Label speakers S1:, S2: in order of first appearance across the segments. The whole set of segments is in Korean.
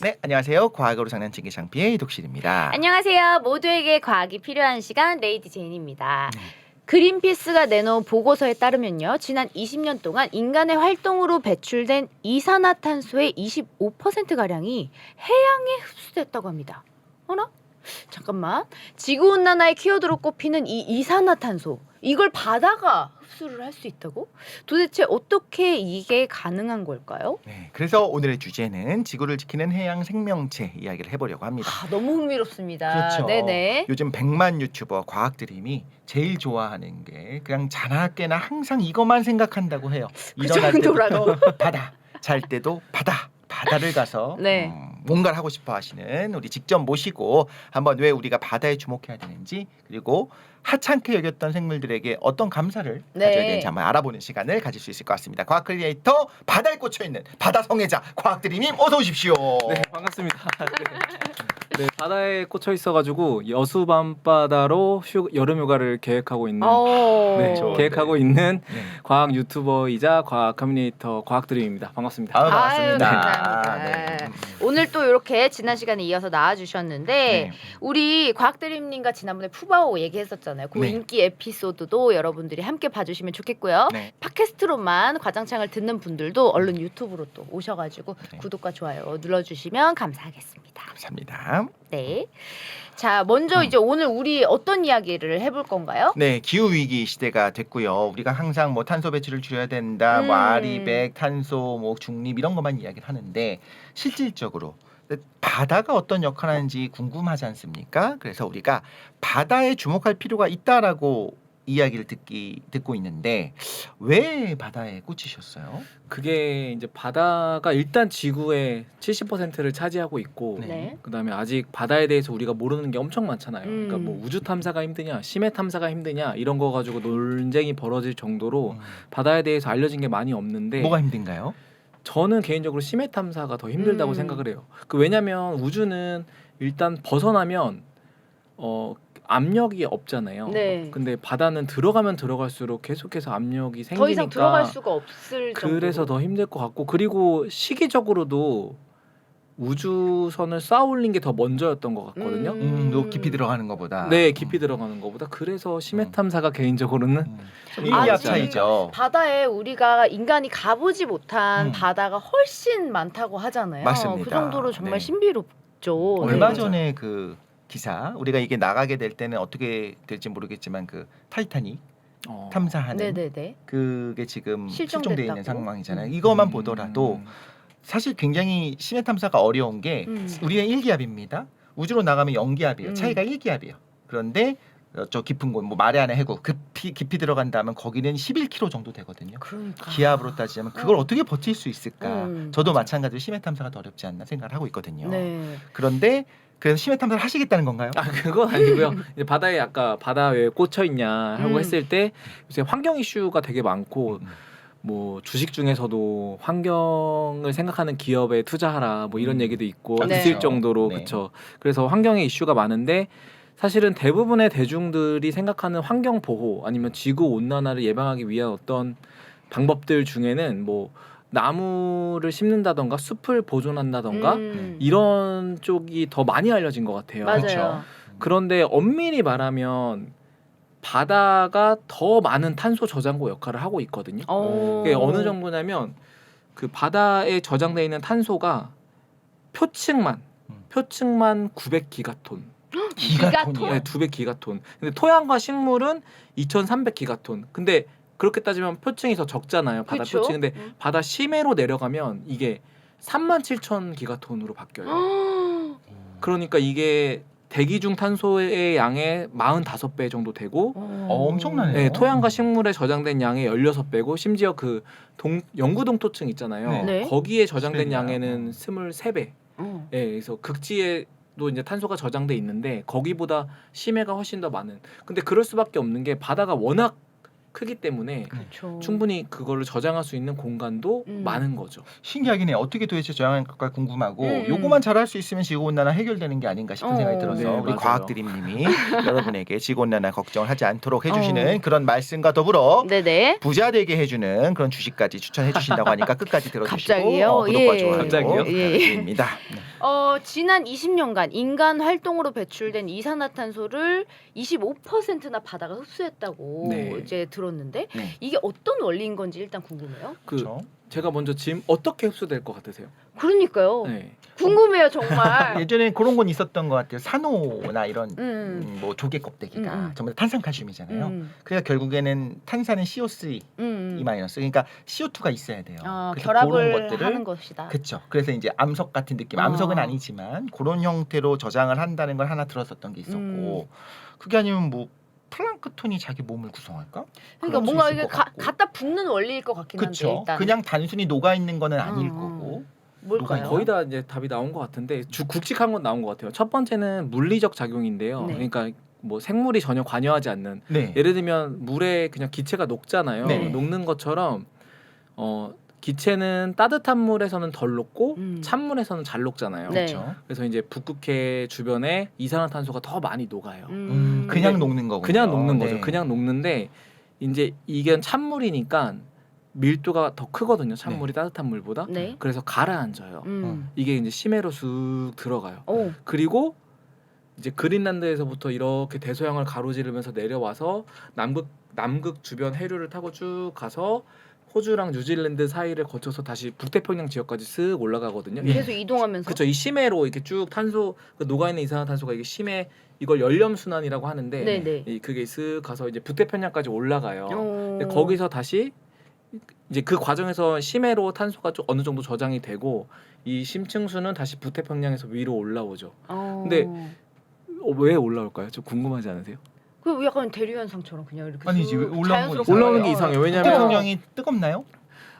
S1: 네, 안녕하세요. 과학으로 장난치기 장피의 이독실입니다.
S2: 안녕하세요. 모두에게 과학이 필요한 시간 레이디 제인입니다. 그린피스가 내놓은 보고서에 따르면요. 지난 20년 동안 인간의 활동으로 배출된 이산화탄소의 25%가량이 해양에 흡수됐다고 합니다. 어라? 잠깐만. 지구온난화의 키워드로 꼽히는 이 이산화탄소. 이걸 바다가 흡수를 할 수 있다고? 도대체 어떻게 이게 가능한 걸까요?
S1: 네, 그래서 오늘의 주제는 지구를 지키는 해양 생명체 이야기를 해보려고 합니다.
S2: 너무 흥미롭습니다.
S1: 그렇죠.
S2: 네네.
S1: 요즘 100만 유튜버 과학드림이 제일 좋아하는 게 그냥 자나깨나 항상 이것만 생각한다고 해요.
S2: 그
S1: 일어날
S2: 정도라고.
S1: 때부터 바다, 잘 때도 바다. 바다를 가서
S2: 네.
S1: 뭔가를 하고 싶어 하시는 우리 직접 모시고 한번 왜 우리가 바다에 주목해야 되는지 그리고 하찮게 여겼던 생물들에게 어떤 감사를
S2: 네.
S1: 가져야 되는지 한번 알아보는 시간을 가질 수 있을 것 같습니다. 과학 크리에이터 바다에 꽂혀있는 바다 성애자 과학드림님 어서 오십시오.
S3: 네, 반갑습니다. 네, 바다에 꽂혀 있어가지고 여수 밤바다로 여름휴가를 계획하고 있는 네,
S1: 좋은데.
S3: 계획하고 있는
S1: 네.
S3: 과학 유튜버이자 과학 커뮤니케이터 과학드림입니다. 반갑습니다.
S1: 아유, 반갑습니다.
S2: 감사합니다.
S1: 네.
S2: 오늘 또 이렇게 지난 시간에 이어서 나와주셨는데
S1: 네.
S2: 우리 과학드림님과 지난번에 푸바오 얘기했었잖아요. 그
S1: 네.
S2: 인기 에피소드도 여러분들이 함께 봐주시면 좋겠고요.
S1: 네.
S2: 팟캐스트로만 과장창을 듣는 분들도 얼른 유튜브로 또 오셔가지고
S1: 네.
S2: 구독과 좋아요 눌러주시면 감사하겠습니다.
S1: 감사합니다.
S2: 네. 자, 먼저 이제 오늘 우리 어떤 이야기를 해볼 건가요?
S1: 네, 기후 위기 시대가 됐고요. 우리가 항상 뭐 탄소 배출을 줄여야 된다, 뭐 아리백, 탄소, 뭐 중립 이런 것만 이야기를 하는데 실질적으로 바다가 어떤 역할을 하는지 궁금하지 않습니까? 그래서 우리가 바다에 주목할 필요가 있다라고 이야기를 듣고 있는데 왜 바다에 꽂히셨어요?
S3: 그게 이제 바다가 일단 지구의 70%를 차지하고 있고
S1: 네.
S2: 네.
S3: 그다음에 아직 바다에 대해서 우리가 모르는 게 엄청 많잖아요. 그러니까 뭐 우주 탐사가 힘드냐, 심해 탐사가 힘드냐 이런 거 가지고 논쟁이 벌어질 정도로 바다에 대해서 알려진 게 많이 없는데
S1: 뭐가 힘든가요?
S3: 저는 개인적으로 심해 탐사가 더 힘들다고 생각을 해요. 왜냐면 우주는 일단 벗어나면 압력이 없잖아요.
S2: 네.
S3: 근데 바다는 들어가면 들어갈수록 계속해서 압력이 생기니까
S2: 더 이상 들어갈 수가 없을 정도로.
S3: 그래서 더 힘들 것 같고 그리고 시기적으로도 우주선을 쌓아 올린 게 더 먼저였던 것 같거든요.
S1: 또 깊이 들어가는 것보다.
S3: 네, 깊이 들어가는 것보다 그래서 심해 탐사가 개인적으로는 좀
S1: 인류학
S3: 어렵지 않을까.
S1: 차이죠.
S2: 바다에 우리가 인간이 가보지 못한 바다가 훨씬 많다고 하잖아요.
S1: 맞습니다.
S2: 그 정도로 정말
S1: 네.
S2: 신비롭죠.
S1: 얼마
S2: 네.
S1: 전에 그 기사 우리가 이게 나가게 될 때는 어떻게 될지 모르겠지만 그 타이타닉 탐사하는
S2: 네네네.
S1: 그게 지금
S2: 실종됐다고?
S1: 실종돼 있는 상황이잖아요. 이것만 보더라도 사실 굉장히 심해 탐사가 어려운 게 우리는 1기압입니다. 우주로 나가면 0기압이에요. 차이가 1기압이에요. 그런데 저 깊은 곳, 뭐 마리아나 해구 깊이 들어간다면 거기는 11km 정도 되거든요.
S2: 그러니까.
S1: 기압으로 따지자면 그걸 어떻게 버틸 수 있을까? 저도
S3: 맞아요.
S1: 마찬가지로 심해 탐사가 더 어렵지 않나 생각을 하고 있거든요.
S2: 네.
S1: 그런데 그래서 심해 탐사를 하시겠다는 건가요?
S3: 그건 아니고요. 이제 바다에 아까 바다 왜 꽂혀 있냐 하고 했을 때 요새 환경 이슈가 되게 많고 뭐 주식 중에서도 환경을 생각하는 기업에 투자하라 뭐 이런 얘기도 있고
S2: 네.
S3: 있을 정도로
S1: 네.
S3: 그렇죠. 그래서 환경의 이슈가 많은데 사실은 대부분의 대중들이 생각하는 환경 보호 아니면 지구 온난화를 예방하기 위한 어떤 방법들 중에는 뭐 나무를 심는다던가 숲을 보존한다던가 이런 쪽이 더 많이 알려진 것 같아요.
S2: 맞아요.
S1: 그렇죠.
S3: 그런데 엄밀히 말하면 바다가 더 많은 탄소 저장고 역할을 하고 있거든요. 그게 어느 정도냐면 그 바다에 저장돼 있는 탄소가 표층만 900기가톤.
S1: 기가톤이요?
S3: 네, 200기가톤. 근데 토양과 식물은 2,300기가톤. 근데 그렇게 따지면 표층이 더 적잖아요. 바다
S2: 그쵸?
S3: 표층. 근데 바다 심해로 내려가면 이게 37,000기가톤으로 바뀌어요. 그러니까 이게 대기 중 탄소의 양의 45배 정도 되고
S1: 엄청나네요.
S3: 네, 토양과 식물에 저장된 양의 16배고 심지어 그 영구동토층 있잖아요.
S2: 네.
S3: 거기에 저장된
S1: 시베리아.
S3: 양에는 23배. 네, 그래서 극지에도 이제 탄소가 저장돼 있는데 거기보다 심해가 훨씬 더 많은. 근데 그럴 수밖에 없는 게 바다가 워낙 크기 때문에
S2: 그렇죠.
S3: 충분히 그거를 저장할 수 있는 공간도 많은 거죠.
S1: 신기하긴 해. 어떻게 도대체 저장할 걸까 궁금하고 요거만 잘할 수 있으면 지구온난화 해결되는 게 아닌가 싶은 생각이 들어서
S3: 네,
S1: 우리
S3: 맞아요.
S1: 과학드림님이 여러분에게 지구온난화 걱정을 하지 않도록 해주시는 그런 말씀과 더불어
S2: 네네.
S1: 부자 되게 해주는 그런 주식까지 추천해 주신다고 하니까 끝까지 들어주시고
S2: 갑자기요?
S1: 구독과
S2: 예.
S1: 좋아요
S3: 갑자기요?
S1: 부탁드립니다. 네.
S2: 지난 20년간 인간 활동으로 배출된 이산화탄소를 25%나 바다가 흡수했다고
S3: 네.
S2: 이제 들었는데
S1: 네.
S2: 이게 어떤 원리인 건지 일단 궁금해요.
S1: 그렇죠.
S3: 제가 먼저 지금 어떻게 흡수될 것 같으세요?
S2: 그러니까요.
S3: 네.
S2: 궁금해요 정말.
S1: 예전에 그런 건 있었던 것 같아요. 산호나 이런
S2: 음.
S1: 뭐 조개 껍데기가
S2: 음.
S1: 전부 다 탄산칼슘이잖아요.
S2: 음.
S1: 그러니까 결국에는 탄산은 CO3 E 마이너스. 그러니까 CO2가 있어야 돼요. 그래서
S2: 결합을
S1: 그런 것들을
S2: 하는 것이다.
S1: 그렇죠. 그래서 이제 암석 같은 느낌, 암석은 아니지만 그런 형태로 저장을 한다는 걸 하나 들었었던 게 있었고, 그게 아니면 뭐 플랑크톤이 자기 몸을 구성할까?
S2: 그러니까
S1: 그럴 수
S2: 뭔가
S1: 있을
S2: 이게
S1: 것 같고.
S2: 갖다 붓는 원리일 것 같긴 한데
S1: 그렇죠.
S2: 일단
S1: 그냥 단순히 녹아 있는 거는 아닐
S2: 음.
S1: 거고.
S2: 뭘까요?
S3: 거의 다 이제 답이 나온 것 같은데 굵직한 건 나온 것 같아요. 첫 번째는 물리적 작용인데요.
S2: 네.
S3: 그러니까 뭐 생물이 전혀 관여하지 않는,
S1: 네.
S3: 예를 들면 물에 그냥 기체가 녹잖아요.
S1: 네.
S3: 녹는 것처럼 기체는 따뜻한 물에서는 덜 녹고 찬물에서는 잘 녹잖아요.
S2: 네.
S1: 그렇죠.
S3: 그래서 이제 북극해 주변에 이산화탄소가 더 많이 녹아요.
S1: 그냥
S3: 근데
S1: 녹는 거군요.
S3: 그냥 녹는 거죠.
S1: 네.
S3: 그냥 녹는데 이제 이게 찬물이니까 밀도가 더 크거든요. 찬물이 따뜻한 물보다.
S2: 네.
S3: 그래서 가라앉아요. 이게 이제 심해로 쑥 들어가요.
S2: 오.
S3: 그리고 이제 그린란드에서부터 이렇게 대서양을 가로지르면서 내려와서 남극 주변 해류를 타고 쭉 가서 호주랑 뉴질랜드 사이를 거쳐서 다시 북태평양 지역까지 쓱 올라가거든요.
S2: 계속 이동하면서.
S3: 그렇죠. 이 심해로 이렇게 쭉 탄소 녹아 있는 이산화탄소가 이게 심해, 이걸 열염 순환이라고 하는데
S2: 네네.
S3: 그게 쓱 가서 이제 북태평양까지 올라가요.
S2: 오.
S3: 근데 거기서 다시 이제 그 과정에서 심해로 탄소가 좀 어느 정도 저장이 되고 이 심층수는 다시 북태평양에서 위로 올라오죠. 근데 왜 올라올까요? 좀 궁금하지 않으세요?
S2: 그 약간 대류현상처럼 그냥 이렇게
S1: 아니지, 왜 올라오는 거
S2: 자연스럽게
S3: 올라오는 게 이상해요. 왜냐면
S1: 태평양이 뜨겁나요?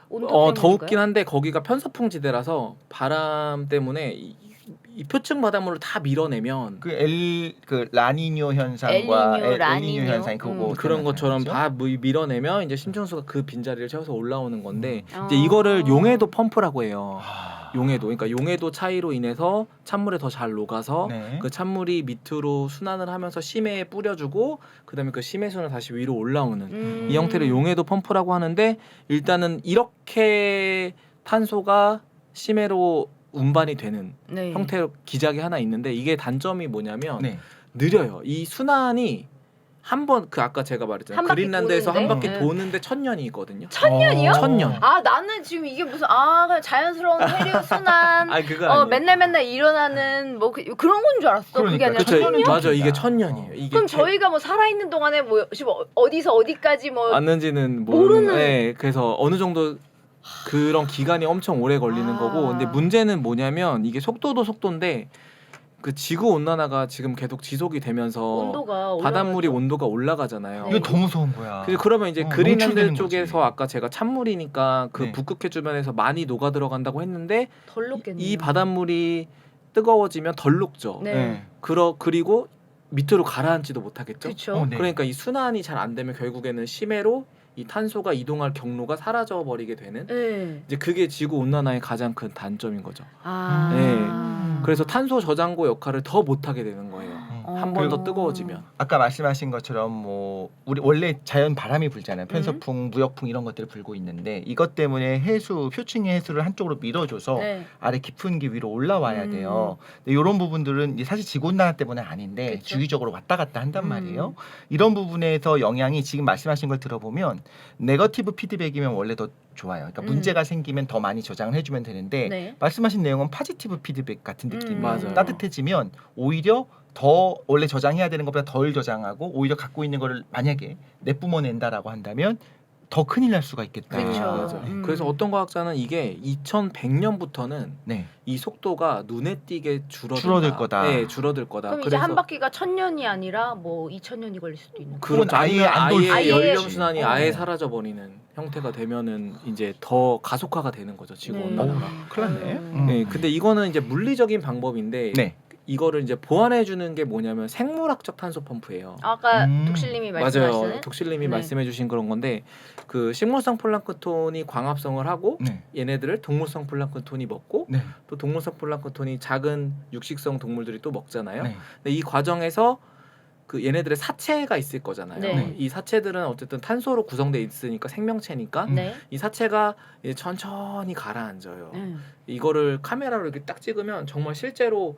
S2: 온도
S3: 더웁긴 한데 거기가 편서풍지대라서 바람 때문에 이 표층 바닷물을 다 밀어내면
S1: 그 라니뇨 현상과
S2: 엘니뇨, 라니뇨.
S1: 엘니뇨 현상이 그거
S3: 그런 것처럼
S1: 거죠?
S3: 다 밀어내면 이제 심층수가 그 빈자리를 채워서 올라오는 건데 이제
S2: 아.
S3: 이거를 용해도 펌프라고 해요.
S1: 아.
S3: 용해도, 그러니까 용해도 차이로 인해서 찬물에 더 잘 녹아서
S1: 네.
S3: 그 찬물이 밑으로 순환을 하면서 심해에 뿌려주고 그다음에 그 심해수는 다시 위로 올라오는 이 형태를 용해도 펌프라고 하는데, 일단은 이렇게 탄소가 심해로 운반이 되는
S2: 네.
S3: 형태로 기작이 하나 있는데, 이게 단점이 뭐냐면
S1: 네.
S3: 느려요. 이 순환이 한 번, 그 아까 제가 말했잖아요.
S2: 한 바퀴
S3: 그린란드에서
S2: 도는데?
S3: 한 바퀴
S2: 네.
S3: 도는데 1000년이거든요.
S2: 1000년이요?
S3: 1000년.
S2: 아 나는 지금 이게 무슨 그냥 자연스러운 해류 순환
S3: 아니 그거 아니에요.
S2: 맨날 일어나는 뭐 그런 건 줄 알았어. 그게
S1: 그러니까.
S2: 아니라
S3: 그쵸,
S2: 1000년?
S3: 맞아, 이게 1000년이에요. 이게
S2: 그럼 저희가 뭐 살아있는 동안에 뭐 지금 어디서 어디까지 뭐
S3: 왔는지는
S2: 모르는.
S3: 네, 그래서 어느 정도 그런 기간이 엄청 오래 걸리는 거고, 근데 문제는 뭐냐면 이게 속도도 속도인데 그 지구 온난화가 지금 계속 지속이 되면서
S2: 온도가
S3: 바닷물이
S2: 올라가죠.
S3: 온도가 올라가잖아요.
S1: 이거 더 무서운 거야.
S3: 그러면 이제
S1: 농축되는
S3: 그린란드
S1: 거지.
S3: 쪽에서 아까 제가 찬물이니까 그
S1: 네.
S3: 북극해 주변에서 많이 녹아 들어간다고 했는데
S2: 덜 녹겠네요.
S3: 이 바닷물이 뜨거워지면 덜 녹죠.
S2: 네.
S3: 그리고 밑으로 가라앉지도 못하겠죠.
S2: 그렇죠.
S1: 네.
S3: 그러니까 이 순환이 잘 안 되면 결국에는 심해로 이 탄소가 이동할 경로가 사라져 버리게 되는,
S2: 네.
S3: 이제 그게 지구 온난화의 가장 큰 단점인 거죠.
S2: 아.
S3: 그래서 탄소 저장고 역할을 더 못하게 되는 거예요. 한 번 더
S2: 어.
S3: 뜨거워지면.
S1: 아까 말씀하신 것처럼 뭐 우리 원래 자연 바람이 불잖아요. 편서풍, 무역풍 이런 것들이 불고 있는데 이것 때문에 해수, 표층의 해수를 한쪽으로 밀어줘서
S2: 네.
S1: 아래 깊은 게 위로 올라와야 돼요. 근데 이런 부분들은 이제 사실 지구 온난화 때문에 아닌데
S2: 그쵸.
S1: 주기적으로 왔다 갔다 한단 말이에요. 이런 부분에서 영향이 지금 말씀하신 걸 들어보면 네거티브 피드백이면 원래 더 좋아요. 그러니까 문제가 생기면 더 많이 저장을 해주면 되는데
S2: 네.
S1: 말씀하신 내용은 포지티브 피드백 같은 느낌이에요.
S3: 맞아요.
S1: 따뜻해지면 오히려 더 원래 저장해야 되는 것보다 덜 저장하고 오히려 갖고 있는 거를 만약에 내뿜어낸다라고 한다면 더 큰일 날 수가 있겠다.
S2: 그렇죠.
S3: 맞아요. 그래서 어떤 과학자는 이게 2100년부터는
S1: 네.
S3: 이 속도가 눈에 띄게
S1: 줄어들 거다.
S3: 네, 줄어들 거다.
S2: 그럼 이제 한 바퀴가 1000년이 아니라 뭐 2000년이 걸릴 수도 있는 거예요.
S1: 그건 아예 안
S3: 아예
S1: 돌지.
S3: 열염 순환이
S2: 어.
S3: 아예 사라져 버리는 형태가 되면은 이제 더 가속화가 되는 거죠, 지구 온난화가.
S1: 큰일 났네.
S3: 네, 근데 이거는 이제 물리적인 방법인데
S1: 네.
S3: 이거를 이제 보완해 주는 게 뭐냐면 생물학적 탄소 펌프예요.
S2: 아까 독실님이 말씀하시는
S3: 맞아요. 독실님이
S2: 네.
S3: 말씀해주신 그런 건데, 그 식물성 플랑크톤이 광합성을 하고
S1: 네.
S3: 얘네들을 동물성 플랑크톤이 먹고
S1: 네.
S3: 또 동물성 플랑크톤이 작은 육식성 동물들이 또 먹잖아요.
S1: 네.
S3: 근데 이 과정에서 그 얘네들의 사체가 있을 거잖아요.
S2: 네.
S3: 이 사체들은 어쨌든 탄소로 구성돼 있으니까 생명체니까
S2: 네.
S3: 이 사체가 이제 천천히 가라앉아요. 이거를 카메라로 이렇게 딱 찍으면 정말 실제로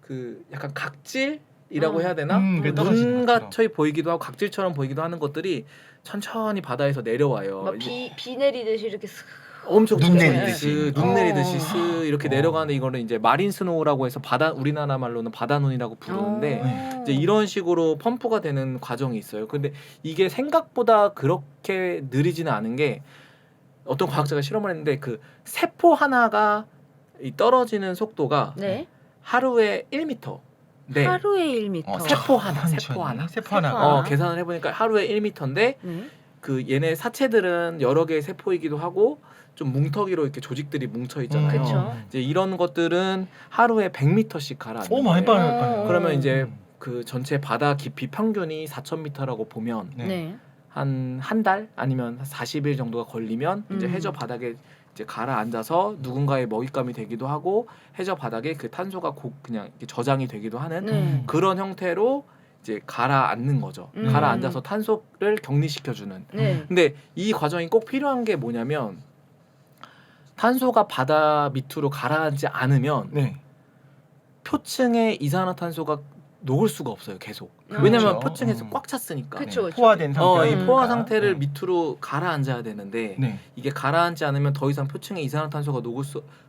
S3: 그 약간 각질이라고 해야 되나?
S1: 그게 떨어지는
S3: 눈
S1: 것처럼.
S3: 같이 보이기도 하고 각질처럼 보이기도 하는 것들이 천천히 바다에서 내려와요.
S2: 막 비 내리듯이 이렇게 슥.
S3: 엄청
S1: 눈
S3: 천천히
S1: 내리듯이.
S3: 눈 내리듯이 슥 이렇게
S1: 어.
S3: 내려가는 이거를 이제 마린 스노우라고 해서 바다 우리나라 말로는 바다눈이라고 부르는데
S2: 어.
S3: 이제 이런 식으로 펌프가 되는 과정이 있어요. 근데 이게 생각보다 그렇게 느리지는 않은 게 어떤 과학자가 실험을 했는데 그 세포 하나가 이 떨어지는 속도가
S2: 네.
S3: 하루에 1m. 네.
S2: 하루에 1m.
S3: 세포 하나,
S1: 천천히.
S3: 세포 하나.
S1: 세포 하나.
S2: 하나.
S3: 계산을 해보니까 하루에 1m인데
S2: 네.
S3: 그 얘네 사체들은 여러 개의 세포이기도 하고 좀 뭉텅이로 이렇게 조직들이 뭉쳐 있잖아요.
S2: 그쵸.
S3: 이제 이런 것들은 하루에 100m씩 가라앉는
S1: 오 많이
S3: 거예요.
S1: 빠르네.
S3: 그러면 이제 그 전체 바다 깊이 평균이 4,000m라고 보면
S1: 네.
S2: 네.
S3: 한 달 아니면 40일 정도가 걸리면 이제 해저 바닥에 이제 가라앉아서 누군가의 먹잇감이 되기도 하고 해저 바닥에 그 탄소가 그냥 이렇게 저장이 되기도 하는
S2: 네.
S3: 그런 형태로 이제 가라앉는 거죠. 가라앉아서 탄소를 격리시켜주는.
S2: 네.
S3: 근데 이 과정이 꼭 필요한 게 뭐냐면 탄소가 바다 밑으로 가라앉지 않으면
S1: 네.
S3: 표층의 이산화탄소가 녹을 수가 없어요. 계속.
S2: 아,
S3: 왜냐면
S1: 그렇죠.
S3: 표층에서 꽉 찼으니까.
S2: 그쵸, 그쵸.
S1: 포화된 상태.
S3: 이 포화 상태를
S1: 네.
S3: 밑으로 가라앉아야 되는데
S1: 네.
S3: 이게 가라앉지 않으면 더 이상 표층에 이산화탄소가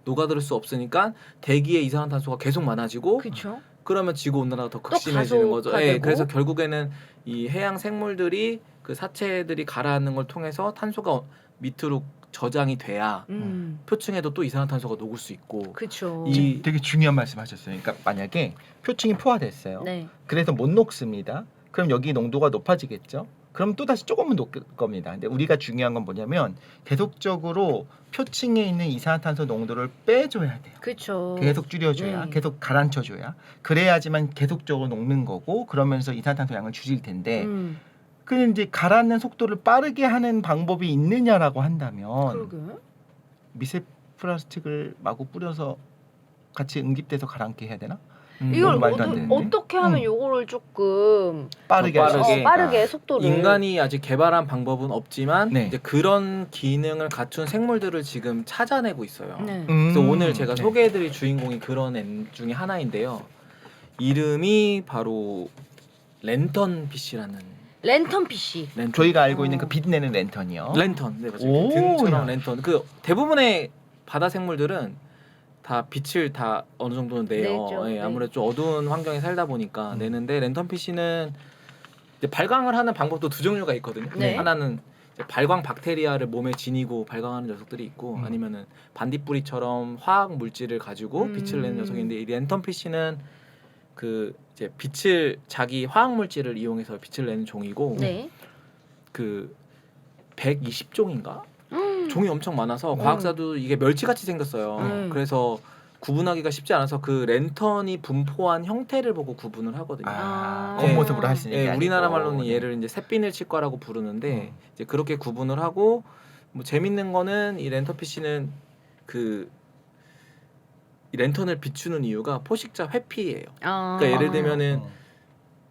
S3: 녹아들 수 없으니까 대기에 이산화탄소가 계속 많아지고
S2: 그렇죠.
S3: 그러면 지구 온난화가 더 극심해지는 거죠.
S2: 가속화되고.
S3: 그래서 결국에는 이 해양 생물들이 그 사체들이 가라앉는 걸 통해서 탄소가 밑으로 저장이 돼야 표층에도 또 이산화탄소가 녹을 수 있고
S2: 그렇죠.
S3: 이-
S1: 되게 중요한 말씀하셨어요. 그러니까 만약에 표층이 포화됐어요.
S2: 네.
S1: 그래서 못 녹습니다. 그럼 여기 농도가 높아지겠죠. 그럼 또 다시 조금은 녹을 겁니다. 근데 우리가 중요한 건 뭐냐면 계속적으로 표층에 있는 이산화탄소 농도를 빼줘야 돼요.
S2: 그렇죠.
S1: 계속 줄여줘야,
S2: 네.
S1: 계속 가라앉혀줘야. 그래야지만 계속적으로 녹는 거고, 그러면서 이산화탄소 양을 줄일 텐데. 근데 이제 가라앉는 속도를 빠르게 하는 방법이 있느냐라고 한다면
S2: 그러게.
S1: 미세 플라스틱을 마구 뿌려서 같이 응집돼서 가라앉게 해야 되나?
S2: 이걸
S1: 너무 말도 안 되는데.
S2: 어떻게 하면 요거를 조금
S1: 빠르게 할 수
S3: 빠르게.
S1: 있으니까.
S2: 빠르게 속도를
S3: 인간이 아직 개발한 방법은 없지만
S1: 네.
S3: 이제 그런 기능을 갖춘 생물들을 지금 찾아내고 있어요.
S2: 네.
S3: 그래서 오늘 제가
S1: 네.
S3: 소개해드릴 주인공이 그런 애 중에 하나인데요. 이름이 바로 랜턴 피쉬라는
S2: 랜턴 PC.
S3: 랜턴.
S1: 저희가 알고 있는 그 빛 내는 랜턴이요.
S3: 랜턴, 네 맞아요.
S1: 오,
S3: 등처럼
S1: 야.
S3: 랜턴. 그 대부분의 바다 생물들은 다 빛을 다 어느 정도는 내요.
S2: 내죠. 네.
S3: 아무래도 좀 어두운 환경에 살다 보니까 내는데 랜턴 피쉬는 이제 발광을 하는 방법도 두 종류가 있거든요.
S2: 네.
S3: 하나는 이제 발광 박테리아를 몸에 지니고 발광하는 녀석들이 있고 아니면은 반딧불이처럼 화학 물질을 가지고 빛을 내는 녀석인데 이 랜턴 피쉬는 그 이제 빛을 자기 화학 물질을 이용해서 빛을 내는 종이고
S2: 네.
S3: 그 120종인가 종이 엄청 많아서 과학자도 이게 멸치같이 생겼어요. 그래서 구분하기가 쉽지 않아서 그 랜턴이 분포한 형태를 보고 구분을 하거든요.
S2: 아.
S1: 겉모습으로 할 수 있는 게
S3: 네,
S1: 아니고.
S3: 우리나라 말로는
S1: 네.
S3: 얘를 이제 샛비늘치과라고 부르는데 이제 그렇게 구분을 하고 뭐 재밌는 거는 이 랜턴 피쉬는 그 이 랜턴을 비추는 이유가 포식자 회피예요.
S2: 아.
S3: 그러니까 예를 들면은
S1: 어.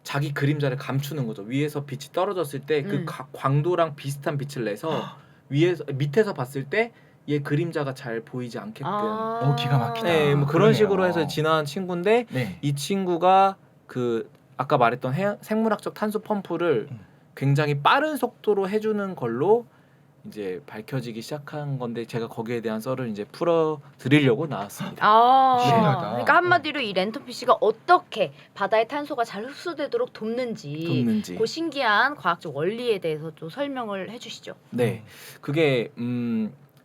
S3: 자기 그림자를 감추는 거죠. 위에서 빛이 떨어졌을 때 그 광도랑 비슷한 빛을 내서 위에서 밑에서 봤을 때 얘 그림자가 잘 보이지 않게끔.
S1: 기가 막히다.
S3: 네, 뭐 그런
S1: 그러네요.
S3: 식으로 해서 진화한 친구인데
S1: 네.
S3: 이 친구가 그 아까 말했던 생물학적 탄소 펌프를 굉장히 빠른 속도로 해주는 걸로 이제 밝혀지기 시작한 건데 제가 거기에 대한 썰을 이제 풀어 드리려고 나왔습니다.
S1: 신기하다.
S2: 그러니까 한마디로 이 랜턴 PC가 어떻게 바다의 탄소가 잘 흡수되도록 돕는지 그 신기한 과학적 원리에 대해서 좀 설명을 해주시죠.
S3: 네, 그게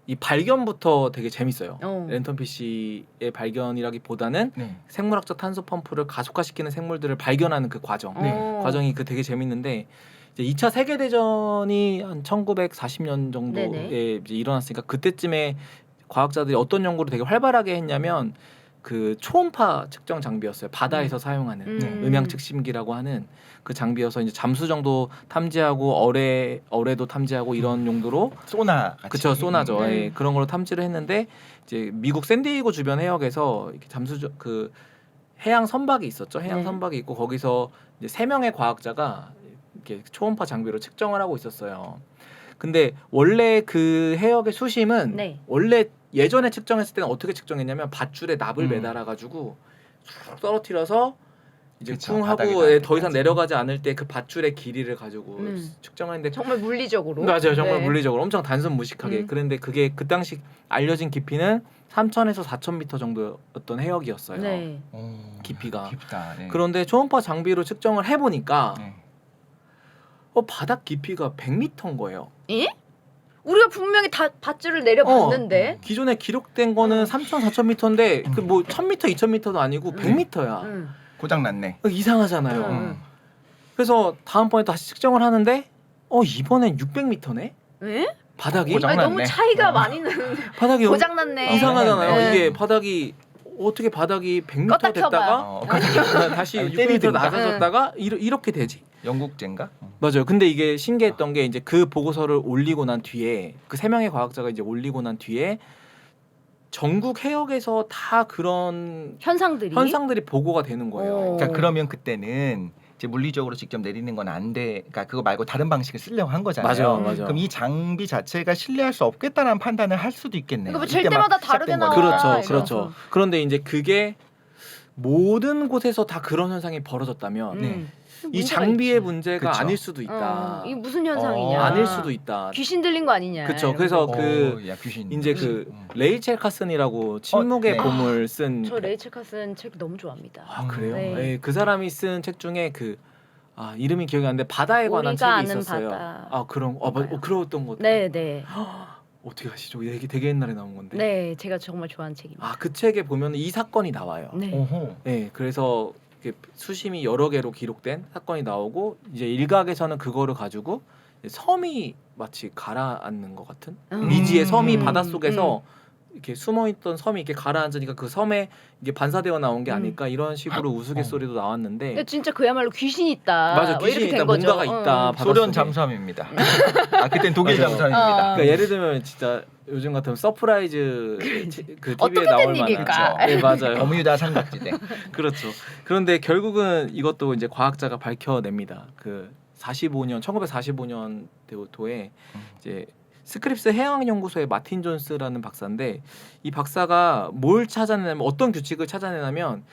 S3: 이 발견부터 되게 재밌어요.
S2: 어.
S3: 랜턴 피쉬의 발견이라기보다는
S1: 네.
S3: 생물학적 탄소 펌프를 가속화시키는 생물들을 발견하는 그 과정.
S1: 네.
S3: 과정이 그 되게 재밌는데 이제 2차 세계 대전이 한 1940년 정도에
S2: 네네.
S3: 이제 일어났으니까 그때쯤에 과학자들이 어떤 연구를 되게 활발하게 했냐면 그 초음파 측정 장비였어요. 바다에서 사용하는 음향 측심기라고 하는 그 장비여서 이제 잠수 정도 탐지하고 어뢰도 탐지하고 이런 용도로
S1: 소나 같이.
S3: 그쵸 소나죠.
S2: 네.
S3: 예, 그런 걸로 탐지를 했는데 이제 미국 샌디에이고 주변 해역에서 이렇게 그 해양 선박이 있었죠. 해양
S2: 네.
S3: 선박이 있고 거기서 이제 3명의 과학자가 이렇게 초음파 장비로 측정을 하고 있었어요. 근데 원래 그 해역의 수심은
S2: 네.
S3: 원래 예전에 측정했을 때는 어떻게 측정했냐면 밧줄에 납을
S1: 음.
S3: 매달아 가지고 쭉 떨어뜨려서 이제
S1: 그쵸,
S3: 쿵
S1: 바닥에
S3: 하고
S1: 닿을
S3: 더 이상
S1: 때까지.
S3: 내려가지 않을 때 그 밧줄의 길이를 가지고 측정했는데
S2: 정말 물리적으로.
S3: 맞아요. 정말
S2: 네.
S3: 물리적으로 엄청 단순 무식하게. 그런데 그게 그 당시 알려진 깊이는 3,000에서 4,000m 정도였던 해역이었어요.
S2: 네.
S3: 깊이가.
S1: 깊다. 네.
S3: 그런데 초음파 장비로 측정을 해보니까
S1: 네.
S3: 바닥 깊이가 100m인 거예요.
S2: 예? 우리가 분명히 다 밧줄을 내려봤는데.
S3: 기존에 기록된 거는 3,000, 4,000m인데 그 뭐 1,000m, 2,000m도 아니고 100m야.
S1: 고장 났네.
S3: 이상하잖아요. 그래서 다음번에 다시 측정을 하는데 이번엔 600m네?
S2: 예?
S3: 바닥이?
S1: 고장-
S2: 아니, 너무
S1: 났네.
S2: 차이가 많이 나는데.
S3: 바닥이
S2: 고장났네.
S3: 이상하잖아요.
S2: 네.
S3: 이게 바닥이 어떻게 바닥이 100m
S2: 껐다
S3: 됐다가 다시
S1: 아니,
S3: 600m
S1: 때리든가.
S3: 낮아졌다가 이렇게 되지?
S1: 영국제인가?
S3: 맞아요. 근데 이게 신기했던 게 이제 그 보고서를 올리고 난 뒤에 그 3명의 과학자가 이제 올리고 난 뒤에 전국 해역에서 다 그런 현상들이 보고가 되는 거예요.
S1: 그러니까 그러면 그때는 이제 물리적으로 직접 내리는 건 안 돼. 그러니까 그거 말고 다른 방식을 쓰려고 한 거잖아요.
S3: 맞아요.
S1: 그럼 이 장비 자체가 신뢰할 수 없겠다는 판단을 할 수도 있겠네요.
S2: 그러니까 잴
S1: 이때 막
S2: 때마다 다르게
S1: 시작된
S2: 나와.
S1: 거니까.
S3: 그렇죠.
S2: 이러면서.
S3: 그렇죠. 그런데 이제 그게 모든 곳에서 다 그런 현상이 벌어졌다면
S1: 네.
S3: 이
S2: 문제가
S3: 장비의
S2: 있지.
S3: 문제가
S1: 그쵸.
S3: 아닐 수도 있다.
S2: 이게 무슨 현상이냐?
S1: 아닐
S3: 수도 있다.
S2: 귀신 들린 거 아니냐?
S3: 그쵸. 그래서
S1: 야, 귀신.
S3: 이제 레이첼 카슨이라고 침묵의
S1: 네.
S3: 보물 쓴
S2: 저 레이첼 카슨 책 너무 좋아합니다.
S3: 그래요?
S2: 네.
S3: 예, 그 사람이 쓴 책 중에 이름이 기억이 안 나는데 바다에 관한
S2: 우리가
S3: 책이
S2: 아는
S3: 있었어요.
S2: 바다.
S3: 그랬던 것 같아요.
S2: 네, 네.
S3: 어떻게 아시죠? 얘기 되게 옛날에 나온 건데.
S2: 네, 제가 정말 좋아하는 책입니다.
S3: 그 책에 보면 이 사건이 나와요.
S2: 네.
S1: 오호.
S3: 네, 그래서 이렇게 수심이 여러 개로 기록된 사건이 나오고 이제 일각에서는 그거를 가지고 섬이 마치 가라앉는 것 같은 미지의 섬이 바닷속에서 이렇게 숨어있던 섬이 이렇게 가라앉으니까 그 섬에 이게 반사되어 나온 게 아닐까 이런 식으로 우스갯소리도 나왔는데
S2: 근데 진짜 그야말로 귀신이 있다.
S3: 맞아,
S2: 뭐
S3: 귀신이
S2: 이렇게
S3: 있다,
S2: 된 거죠.
S3: 뭔가가 있다. 바닷속에.
S1: 소련 잠수함입니다. 그땐 독일
S3: 맞아요.
S1: 잠수함입니다.
S3: 그러니까 예를 들면 진짜 요즘 같으면 서프라이즈 그 TV에
S2: 어떻게
S3: 나올
S2: 된
S3: 만한
S2: 일일까?
S3: 네, 맞아요.
S1: 버뮤다 삼각지대.
S3: 그렇죠. 그런데 결국은 이것도 이제 과학자가 밝혀냅니다. 그 1945년 도에 이제 스크립스 해양연구소의 마틴 존스라는 박사인데 이 박사가 뭘 찾아내냐면 어떤 규칙을 찾아내냐면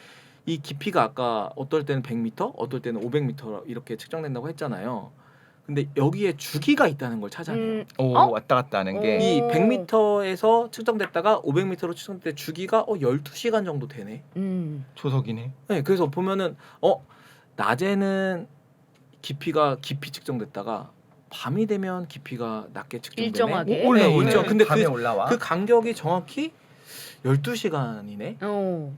S3: 이 깊이가 아까 어떨 때는 100m, 어떨 때는 500m 이렇게 측정된다고 했잖아요. 근데 여기에 주기가 있다는 걸 찾아내요.
S1: 오, 왔다 갔다 하는 게.
S3: 이 100m에서 측정됐다가 500m로 측정될 때 주기가 12시간 정도 되네.
S1: 초석이네.
S3: 네, 그래서 보면은 낮에는 깊이 측정됐다가 밤이 되면 깊이가 낮게 측정되네.
S2: 일정하게.
S3: 네, 일정. 근데
S1: 밤에 올라와.
S3: 그 간격이 정확히 12시간이네.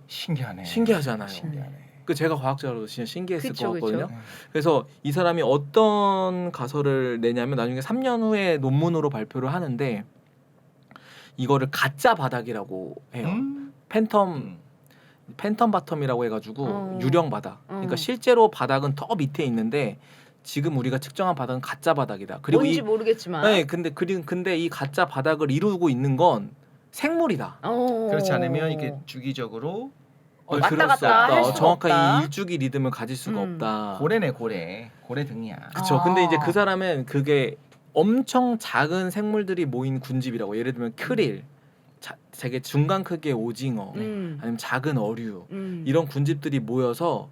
S1: 신기하네.
S3: 신기하잖아요.
S1: 신기하네.
S3: 그 제가 과학자로도 진짜 신기했을
S2: 그쵸,
S3: 것 같거든요.
S2: 그쵸.
S3: 그래서 이 사람이 어떤 가설을 내냐면 나중에 3년 후에 논문으로 발표를 하는데 이거를 가짜 바닥이라고 해요. 팬텀 바텀이라고 해가지고 유령 바닥. 그러니까 실제로 바닥은 더 밑에 있는데 지금 우리가 측정한 바닥은 가짜 바닥이다. 그리고
S2: 뭔지 모르겠지만.
S3: 네, 근데 이 가짜 바닥을 이루고 있는 건 생물이다.
S1: 그렇지 않으면 이게 주기적으로
S2: 왔다
S3: 그럴 수
S2: 갔다
S3: 없다.
S2: 할 수가
S3: 정확하게
S2: 없다.
S3: 일주기 리듬을 가질 수가 없다.
S1: 고래네 고래 등이야.
S3: 그렇죠. 근데 이제 그 사람은 그게 엄청 작은 생물들이 모인 군집이라고. 예를 들면 크릴, 되게 중간 크기의 오징어, 아니면 작은 어류 이런 군집들이 모여서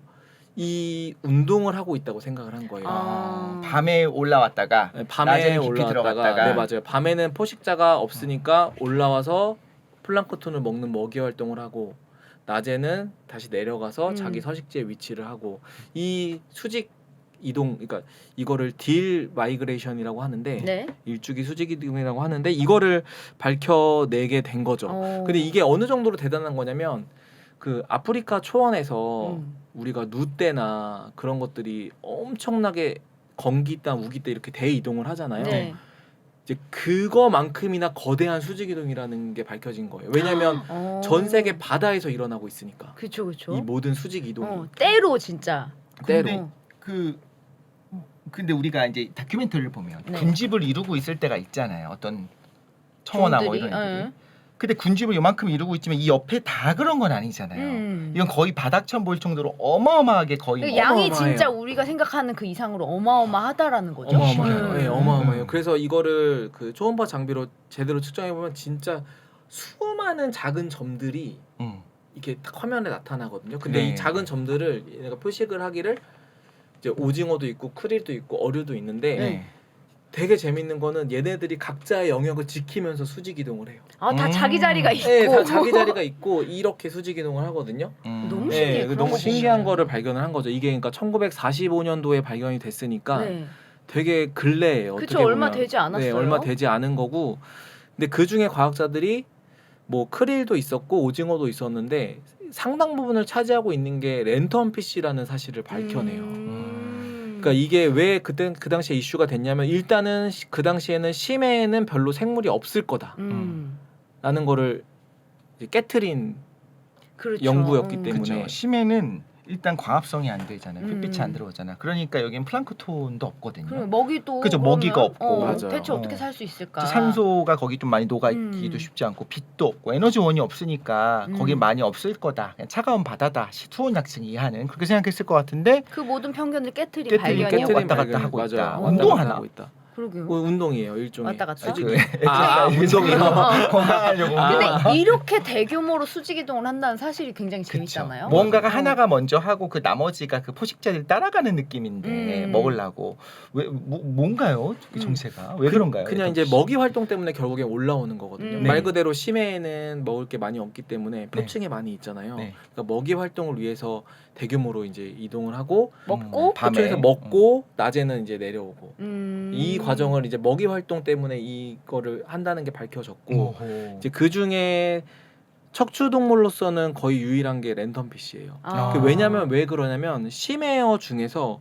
S3: 이 운동을 하고 있다고 생각을 한 거예요.
S1: 밤에 올라왔다가
S3: 밤에
S1: 낮에는 깊이
S3: 올라왔다가
S1: 들어갔다가.
S3: 네 맞아요. 밤에는 포식자가 없으니까 올라와서 플랑크톤을 먹는 먹이 활동을 하고 낮에는 다시 내려가서 자기 서식지에 위치를 하고 이 수직 이동 그러니까 이거를 딜 마이그레이션이라고 하는데
S2: 네.
S3: 일주기 수직 이동이라고 하는데 이거를 밝혀내게 된 거죠. 근데 이게 어느 정도로 대단한 거냐면 그 아프리카 초원에서 우리가 누때나 그런 것들이 엄청나게 건기 때 우기 때 이렇게 대이동을 하잖아요.
S2: 네.
S3: 이제 그거만큼이나 거대한 수직 이동이라는 게 밝혀진 거예요. 왜냐하면 전 세계 바다에서 일어나고 있으니까.
S2: 그렇죠, 그렇죠.
S3: 이 모든 수직 이동이
S2: 때로 진짜.
S3: 때로.
S1: 근데 우리가 이제 다큐멘터리를 보면
S2: 네.
S1: 군집을 이루고 있을 때가 있잖아요. 어떤 청어나 뭐
S2: 종들이,
S1: 이런 애들이. 근데 군집을 요만큼 이루고 있지만 이 옆에 다 그런 건 아니잖아요. 이건 거의 바닥천 보일 정도로 어마어마하게 거의
S2: 그
S1: 뭐
S2: 양이
S3: 어마어마해요.
S2: 진짜 우리가 생각하는 그 이상으로 어마어마하다라는 거죠.
S3: 어마어마해요. 네, 어마어마해요.
S1: 음.
S3: 그래서 이거를 그 초음파 장비로 제대로 측정해 보면 진짜 수많은 작은 점들이
S1: 음.
S3: 이렇게 딱 화면에 나타나거든요. 근데
S1: 네.
S3: 이 작은 점들을 얘가 표식을 하기를 이제 오징어도 있고 크릴도 있고 어류도 있는데
S1: 네.
S3: 되게 재밌는 거는 얘네들이 각자의 영역을 지키면서 수직 이동을 해요.
S2: 아, 다 자기 자리가 있고.
S3: 네, 다 자기 자리가 있고 이렇게 수직 이동을 하거든요.
S2: 너무 신기해, 그런
S3: 너무
S2: 거
S3: 신기한
S2: 보면.
S3: 거를 발견을 한 거죠. 이게 그러니까 1945년도에 발견이 됐으니까
S2: 네.
S3: 되게 근래예요.
S2: 그쵸,
S3: 어떻게
S2: 얼마
S3: 보면.
S2: 되지 않았어요.
S3: 네, 얼마 되지 않은 거고. 근데 그 중에 과학자들이 뭐 크릴도 있었고 오징어도 있었는데 상당 부분을 차지하고 있는 게 랜턴피쉬라는 사실을 밝혀내요. 그러니까 이게 왜 그때 그 당시에 이슈가 됐냐면 일단은 그 당시에는 심해에는 별로 생물이 없을 거다라는 거를 이제 깨트린
S2: 그렇죠.
S3: 연구였기 때문에.
S1: 그렇죠. 심해는 일단 광합성이 안 되잖아요.
S2: 음.
S1: 햇빛이 안 들어오잖아. 그러니까 여긴 플랑크톤도 없거든요.
S2: 그리고 먹이도
S1: 그죠,
S2: 그러면,
S1: 먹이가 없고.
S3: 맞아요.
S2: 대체 어떻게
S1: 어.
S2: 살 수 있을까?
S1: 산소가 거기 좀 많이 녹아 있기도 쉽지 않고 빛도 없고 에너지원이 없으니까 거기 많이 없을 거다. 그냥 차가운 바다다. 투혼 약층 이하는 그렇게 생각했을 것 같은데
S2: 그 모든 편견을 깨트린
S1: 깨트린
S2: 발견이요.
S1: 왔다 갔다
S3: 발견.
S1: 하고
S3: 맞아요.
S1: 있다.
S3: 왔다
S1: 운동하나?
S3: 갔다 하고 있다.
S2: 그러게요.
S3: 운동이에요, 일종의.
S2: 왔다 갔다?
S1: 그
S3: 운동이요.
S1: 건강하려고.
S2: 근데 이렇게 대규모로 수직 이동을 한다는 사실이 굉장히 재밌잖아요.
S1: 뭔가가
S2: 어.
S1: 하나가 먼저 하고 그 나머지가 그 포식자들 따라가는 느낌인데 먹으려고 왜 뭔가요? 그 정체가 왜 그런가요?
S3: 그냥 이제 먹이 활동 때문에 결국에 올라오는 거거든요.
S1: 네.
S3: 말 그대로 심해에는 먹을 게 많이 없기 때문에 표층에 많이 있잖아요.
S1: 네.
S3: 그러니까 먹이 활동을 위해서 대규모로 이제 이동을 하고
S2: 먹고
S1: 밤에
S3: 표층에서 먹고 낮에는 이제 내려오고 이
S2: 이
S3: 과정을 이제 먹이 활동 때문에 이거를 한다는 게 밝혀졌고
S1: 오호.
S3: 이제 그 중에 척추 동물로서는 거의 유일한 게 랜턴피쉬예요.
S2: 아.
S3: 그 왜냐면 왜 그러냐면 심해어 중에서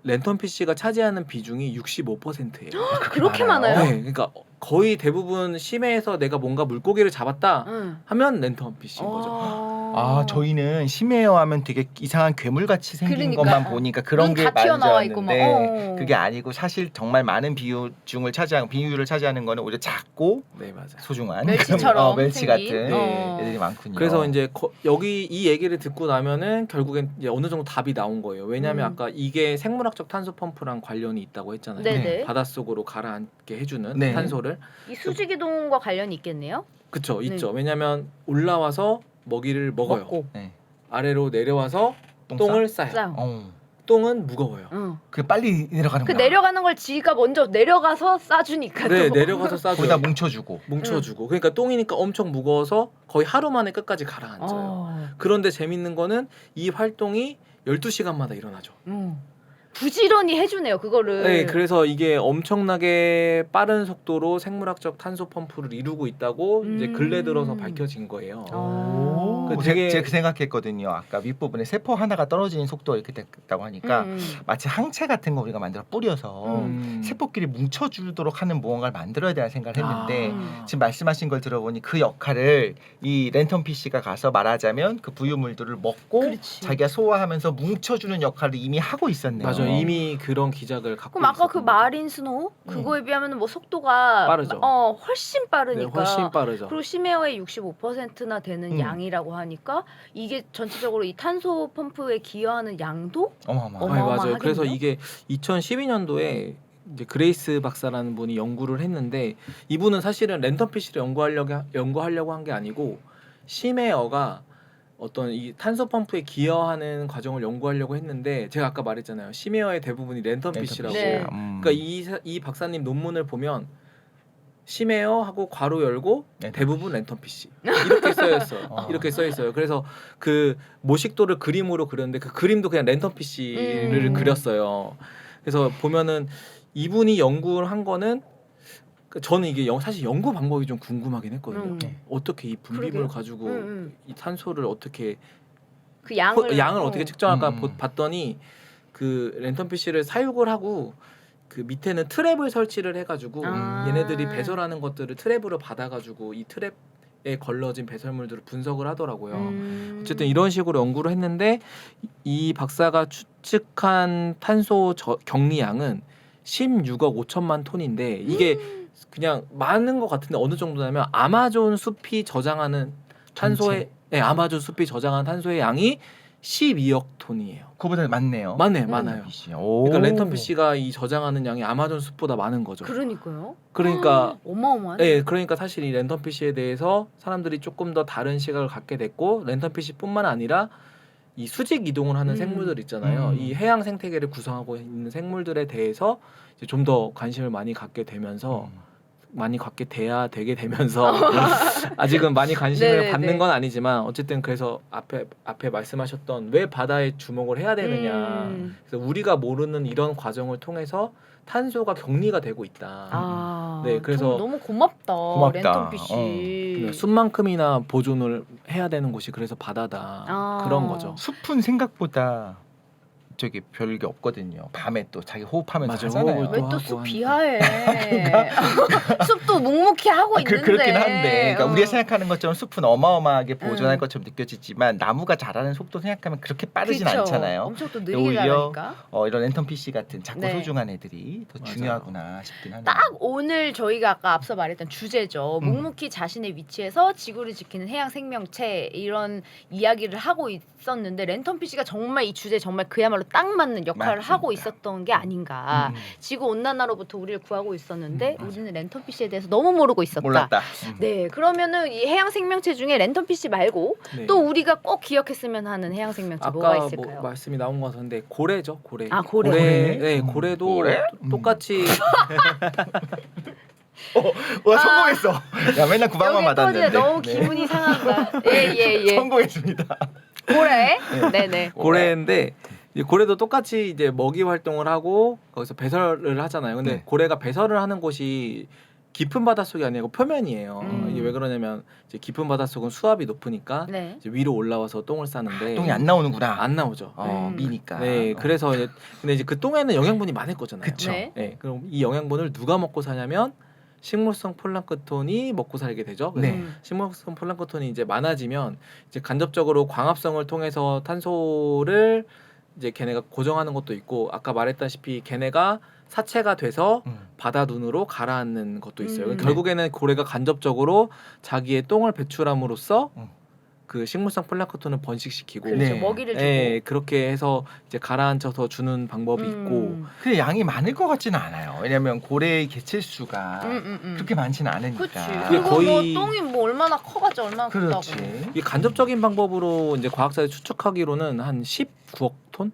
S3: 랜턴피쉬가 차지하는 비중이 65%예요.
S2: 그렇게 많아요?
S3: 네, 그러니까 거의 대부분 심해에서 내가 뭔가 물고기를 잡았다
S2: 응.
S3: 하면 랜턴피쉬인 거죠.
S1: 아 저희는 심해어 하면 되게 이상한 괴물같이 생긴
S2: 그러니까.
S1: 것만 보니까 그런
S2: 눈
S1: 게
S2: 다 튀어나와 있고 막.
S1: 맞았는데 그게 아니고 사실 정말 많은 비율을 차지하는 거는 오히려 작고
S3: 네, 맞아요.
S1: 소중한
S2: 멜치처럼
S1: 멜치
S2: 생긴.
S1: 같은
S2: 네.
S1: 애들이 많군요.
S3: 그래서 이제 여기 이 얘기를 듣고 나면은 결국엔 이제 어느 정도 답이 나온 거예요. 왜냐하면 아까 이게 생물학적 탄소 펌프랑 관련이 있다고 했잖아요.
S2: 네네.
S3: 바닷속으로 가라앉게 해주는
S1: 네.
S3: 탄소를.
S2: 이 수직 이동과 관련이 있겠네요.
S3: 그쵸,
S2: 네.
S3: 있죠. 왜냐하면 올라와서 먹이를 먹어요.
S2: 먹고.
S1: 네.
S3: 아래로 내려와서
S1: 똥
S3: 똥을 싸요.
S2: 싸요.
S3: 똥은 무거워요.
S2: 응.
S1: 그 빨리 내려가는
S2: 그
S1: 거야.
S2: 내려가는 걸 지가 먼저 내려가서 싸주니까.
S3: 네,
S2: 또.
S3: 내려가서 싸줘요.
S1: 거기다 뭉쳐주고.
S3: 뭉쳐주고. 그러니까 똥이니까 엄청 무거워서 거의 하루 만에 끝까지 가라앉아요.
S2: 어.
S3: 그런데 재밌는 거는 이 활동이 12시간마다 일어나죠.
S2: 부지런히 해주네요 그거를.
S3: 네, 그래서 이게 엄청나게 빠른 속도로 생물학적 탄소 펌프를 이루고 있다고 이제 근래 들어서 밝혀진 거예요.
S2: 어.
S1: 그
S3: 되게-
S1: 제가 그 생각했거든요. 아까 윗부분에 세포 하나가 떨어지는 속도가 이렇게 됐다고 하니까 마치 항체 같은 거 우리가 만들어 뿌려서 세포끼리 뭉쳐주도록 하는 무언가를 만들어야 되나 생각을 했는데 지금 말씀하신 걸 들어보니 그 역할을 이 랜턴피쉬가 가서 말하자면 그 부유물들을 먹고
S2: 그렇지.
S1: 자기가 소화하면서 뭉쳐주는 역할을 이미 하고 있었네요.
S3: 맞아요. 이미 그런 기작을 갖고
S2: 그럼 아까 그
S3: 있었던
S2: 마린 스노우 그거에 비하면 뭐 속도가
S3: 빠르죠.
S2: 훨씬
S3: 거죠.
S2: 빠르니까.
S3: 네, 훨씬 빠르죠.
S2: 그리고 심해어의 65%나 되는
S1: 음.
S2: 양이라고 하니까 이게 전체적으로 이 탄소 펌프에 기여하는 양도
S1: 어마어마하죠.
S3: 맞아요.
S2: 어마어마하겠네요.
S3: 그래서 이게 2012년도에 이제 그레이스 박사라는 분이 연구를 했는데 이분은 사실은 랜턴피쉬를 연구하려고 한 게 아니고 심해어가 어떤 이 탄소 펌프에 기여하는 과정을 연구하려고 했는데 제가 아까 말했잖아요. 심해어의 대부분이 랜턴피쉬라고.
S2: 네.
S3: 그러니까 이 박사님 논문을 보면 심해요 하고 괄호 열고 대부분 랜턴피쉬 이렇게 써 있어요. 이렇게 써 있어요. 그래서 그 모식도를 그림으로 그렸는데 그 그림도 그냥 랜턴피쉬를 그렸어요. 그래서 보면은 이분이 연구를 한 거는 저는 이게 사실 연구 방법이 좀 궁금하긴 했거든요. 어떻게 이 분비물을
S2: 그러게요.
S3: 가지고 이 탄소를 어떻게
S2: 그 양을
S3: 어떻게 측정할까
S1: 음.
S3: 봤더니 그 랜턴피쉬를 사육을 하고 그 밑에는 트랩을 설치를 해가지고 얘네들이 배설하는 것들을 트랩으로 받아가지고 이 트랩에 걸러진 배설물들을 분석을 하더라고요. 어쨌든 이런 식으로 연구를 했는데 이 박사가 추측한 탄소 격리량은 16억 5천만 톤인데 이게 그냥 많은 것 같은데 어느 정도냐면 아마존 숲이 저장하는 탄소의 아마존 숲이 저장한 탄소의 양이 12억 톤이에요.
S1: 그거보다 많네요.
S3: 많아요. 그러니까 랜턴 PC가 이 저장하는 양이 아마존 숲보다 많은 거죠.
S2: 그러니까요.
S3: 그러니까
S2: 어마어마하네.
S3: 네, 그러니까 사실 이 랜턴 PC에 대해서 사람들이 조금 더 다른 시각을 갖게 됐고 랜턴 PC뿐만 아니라 이 수직 이동을 하는 생물들 있잖아요. 이 해양 생태계를 구성하고 있는 생물들에 대해서 좀 더 관심을 많이 갖게 되면서 많이 갖게 돼야 되게 되면서 아직은 많이 관심을
S2: 네네네.
S3: 받는 건 아니지만 어쨌든 그래서 앞에 말씀하셨던 왜 바다에 주목을 해야 되느냐. 그래서 우리가 모르는 이런 과정을 통해서 탄소가 격리가 되고 있다.
S2: 아,
S3: 네, 그래서
S2: 너무 고맙다.
S1: 고맙다.
S2: 랜턴 PC.
S3: 숲만큼이나 보존을 해야 되는 곳이 그래서 바다다.
S2: 아.
S3: 그런 거죠.
S1: 숲은 생각보다 저기 별게 없거든요. 밤에 또 자기 호흡하면서
S3: 맞아,
S1: 하잖아요.
S3: 호흡을
S2: 왜
S3: 또
S2: 또
S3: 하고
S2: 숲
S3: 하니까.
S2: 비하해? 숲도 묵묵히 하고 있는데.
S1: 그렇긴 한데, 그러니까 우리가 생각하는 것처럼 숲은 어마어마하게 보존할
S2: 응.
S1: 것처럼 느껴지지만 나무가 자라는 속도 생각하면 그렇게 빠르진
S2: 그쵸.
S1: 않잖아요.
S2: 엄청 또 느리게
S1: 오히려
S2: 자라니까.
S1: 이런 랜턴 PC 같은 작고
S2: 네.
S1: 소중한 애들이 더
S3: 맞아요.
S1: 중요하구나 싶긴 하네요.
S2: 딱 오늘 저희가 아까 앞서 말했던 주제죠. 묵묵히 자신의 위치에서 지구를 지키는 해양 생명체 이런 이야기를 하고 있었는데 랜턴 PC가 정말 이 주제에 정말 그야말로 딱 맞는 역할을
S1: 맞습니다.
S2: 하고 있었던 게 아닌가. 지구 온난화로부터 우리를 구하고 있었는데 우리는 랜턴 PC에 대해서 너무 모르고 있었다.
S1: 몰랐다.
S2: 네, 그러면은 이 해양 생명체 중에 랜턴 PC 말고
S3: 네.
S2: 또 우리가 꼭 기억했으면 하는 해양 생명체 뭐가
S3: 아까
S2: 있을까요?
S3: 뭐 말씀이 나온 것 같은데 고래죠, 고래.
S2: 아, 고래.
S3: 네, 고래도
S1: 고래?
S3: 똑같이
S1: 와 성공했어. 야 맨날 900만
S2: 여기
S1: 받았는데.
S2: 터지네. 너무
S1: 네.
S2: 기분이 상한다. 예.
S1: 성공했습니다.
S2: 고래. 네네.
S3: 고래인데 이제 고래도 똑같이 이제 먹이 활동을 하고 거기서 배설을 하잖아요. 근데
S1: 네.
S3: 고래가 배설을 하는 곳이 깊은 바닷속이 아니고 표면이에요.
S2: 음.
S3: 이게 왜 그러냐면 이제 깊은 바닷속은 수압이 높으니까
S2: 네.
S3: 이제 위로 올라와서 똥을 싸는데
S1: 똥이 안 나오는구나.
S3: 안 나오죠.
S1: 미니까.
S3: 네, 그래서 이제 근데 이제 그 똥에는 영양분이 많을 거잖아요.
S1: 그쵸.
S2: 네.
S3: 네, 그럼 이 영양분을 누가 먹고 사냐면 식물성 플랑크톤이 먹고 살게 되죠. 그래서
S1: 네.
S3: 식물성 플랑크톤이 이제 많아지면 이제 간접적으로 광합성을 통해서 탄소를 이제 걔네가 고정하는 것도 있고 아까 말했다시피 걔네가 사체가 돼서 바다 눈으로 가라앉는 것도 있어요. 결국에는 고래가 간접적으로 자기의 똥을 배출함으로써 그 식물성 플랑크톤을 번식시키고
S2: 그렇죠.
S1: 네.
S2: 먹이를 주고.
S3: 네, 그렇게 해서 이제 가라앉혀서 주는 방법이 있고
S1: 근데 양이 많을 것 같지는 않아요. 왜냐면 고래의 개체수가 그렇게 많지는 않으니까.
S2: 그렇지.
S3: 그게
S2: 그리고
S3: 거의-
S2: 뭐 똥이 뭐 얼마나 커봤자 얼마나 크다고.
S1: 그렇지.
S3: 이 간접적인 방법으로 이제 과학자들이 추측하기로는 한 19억 톤?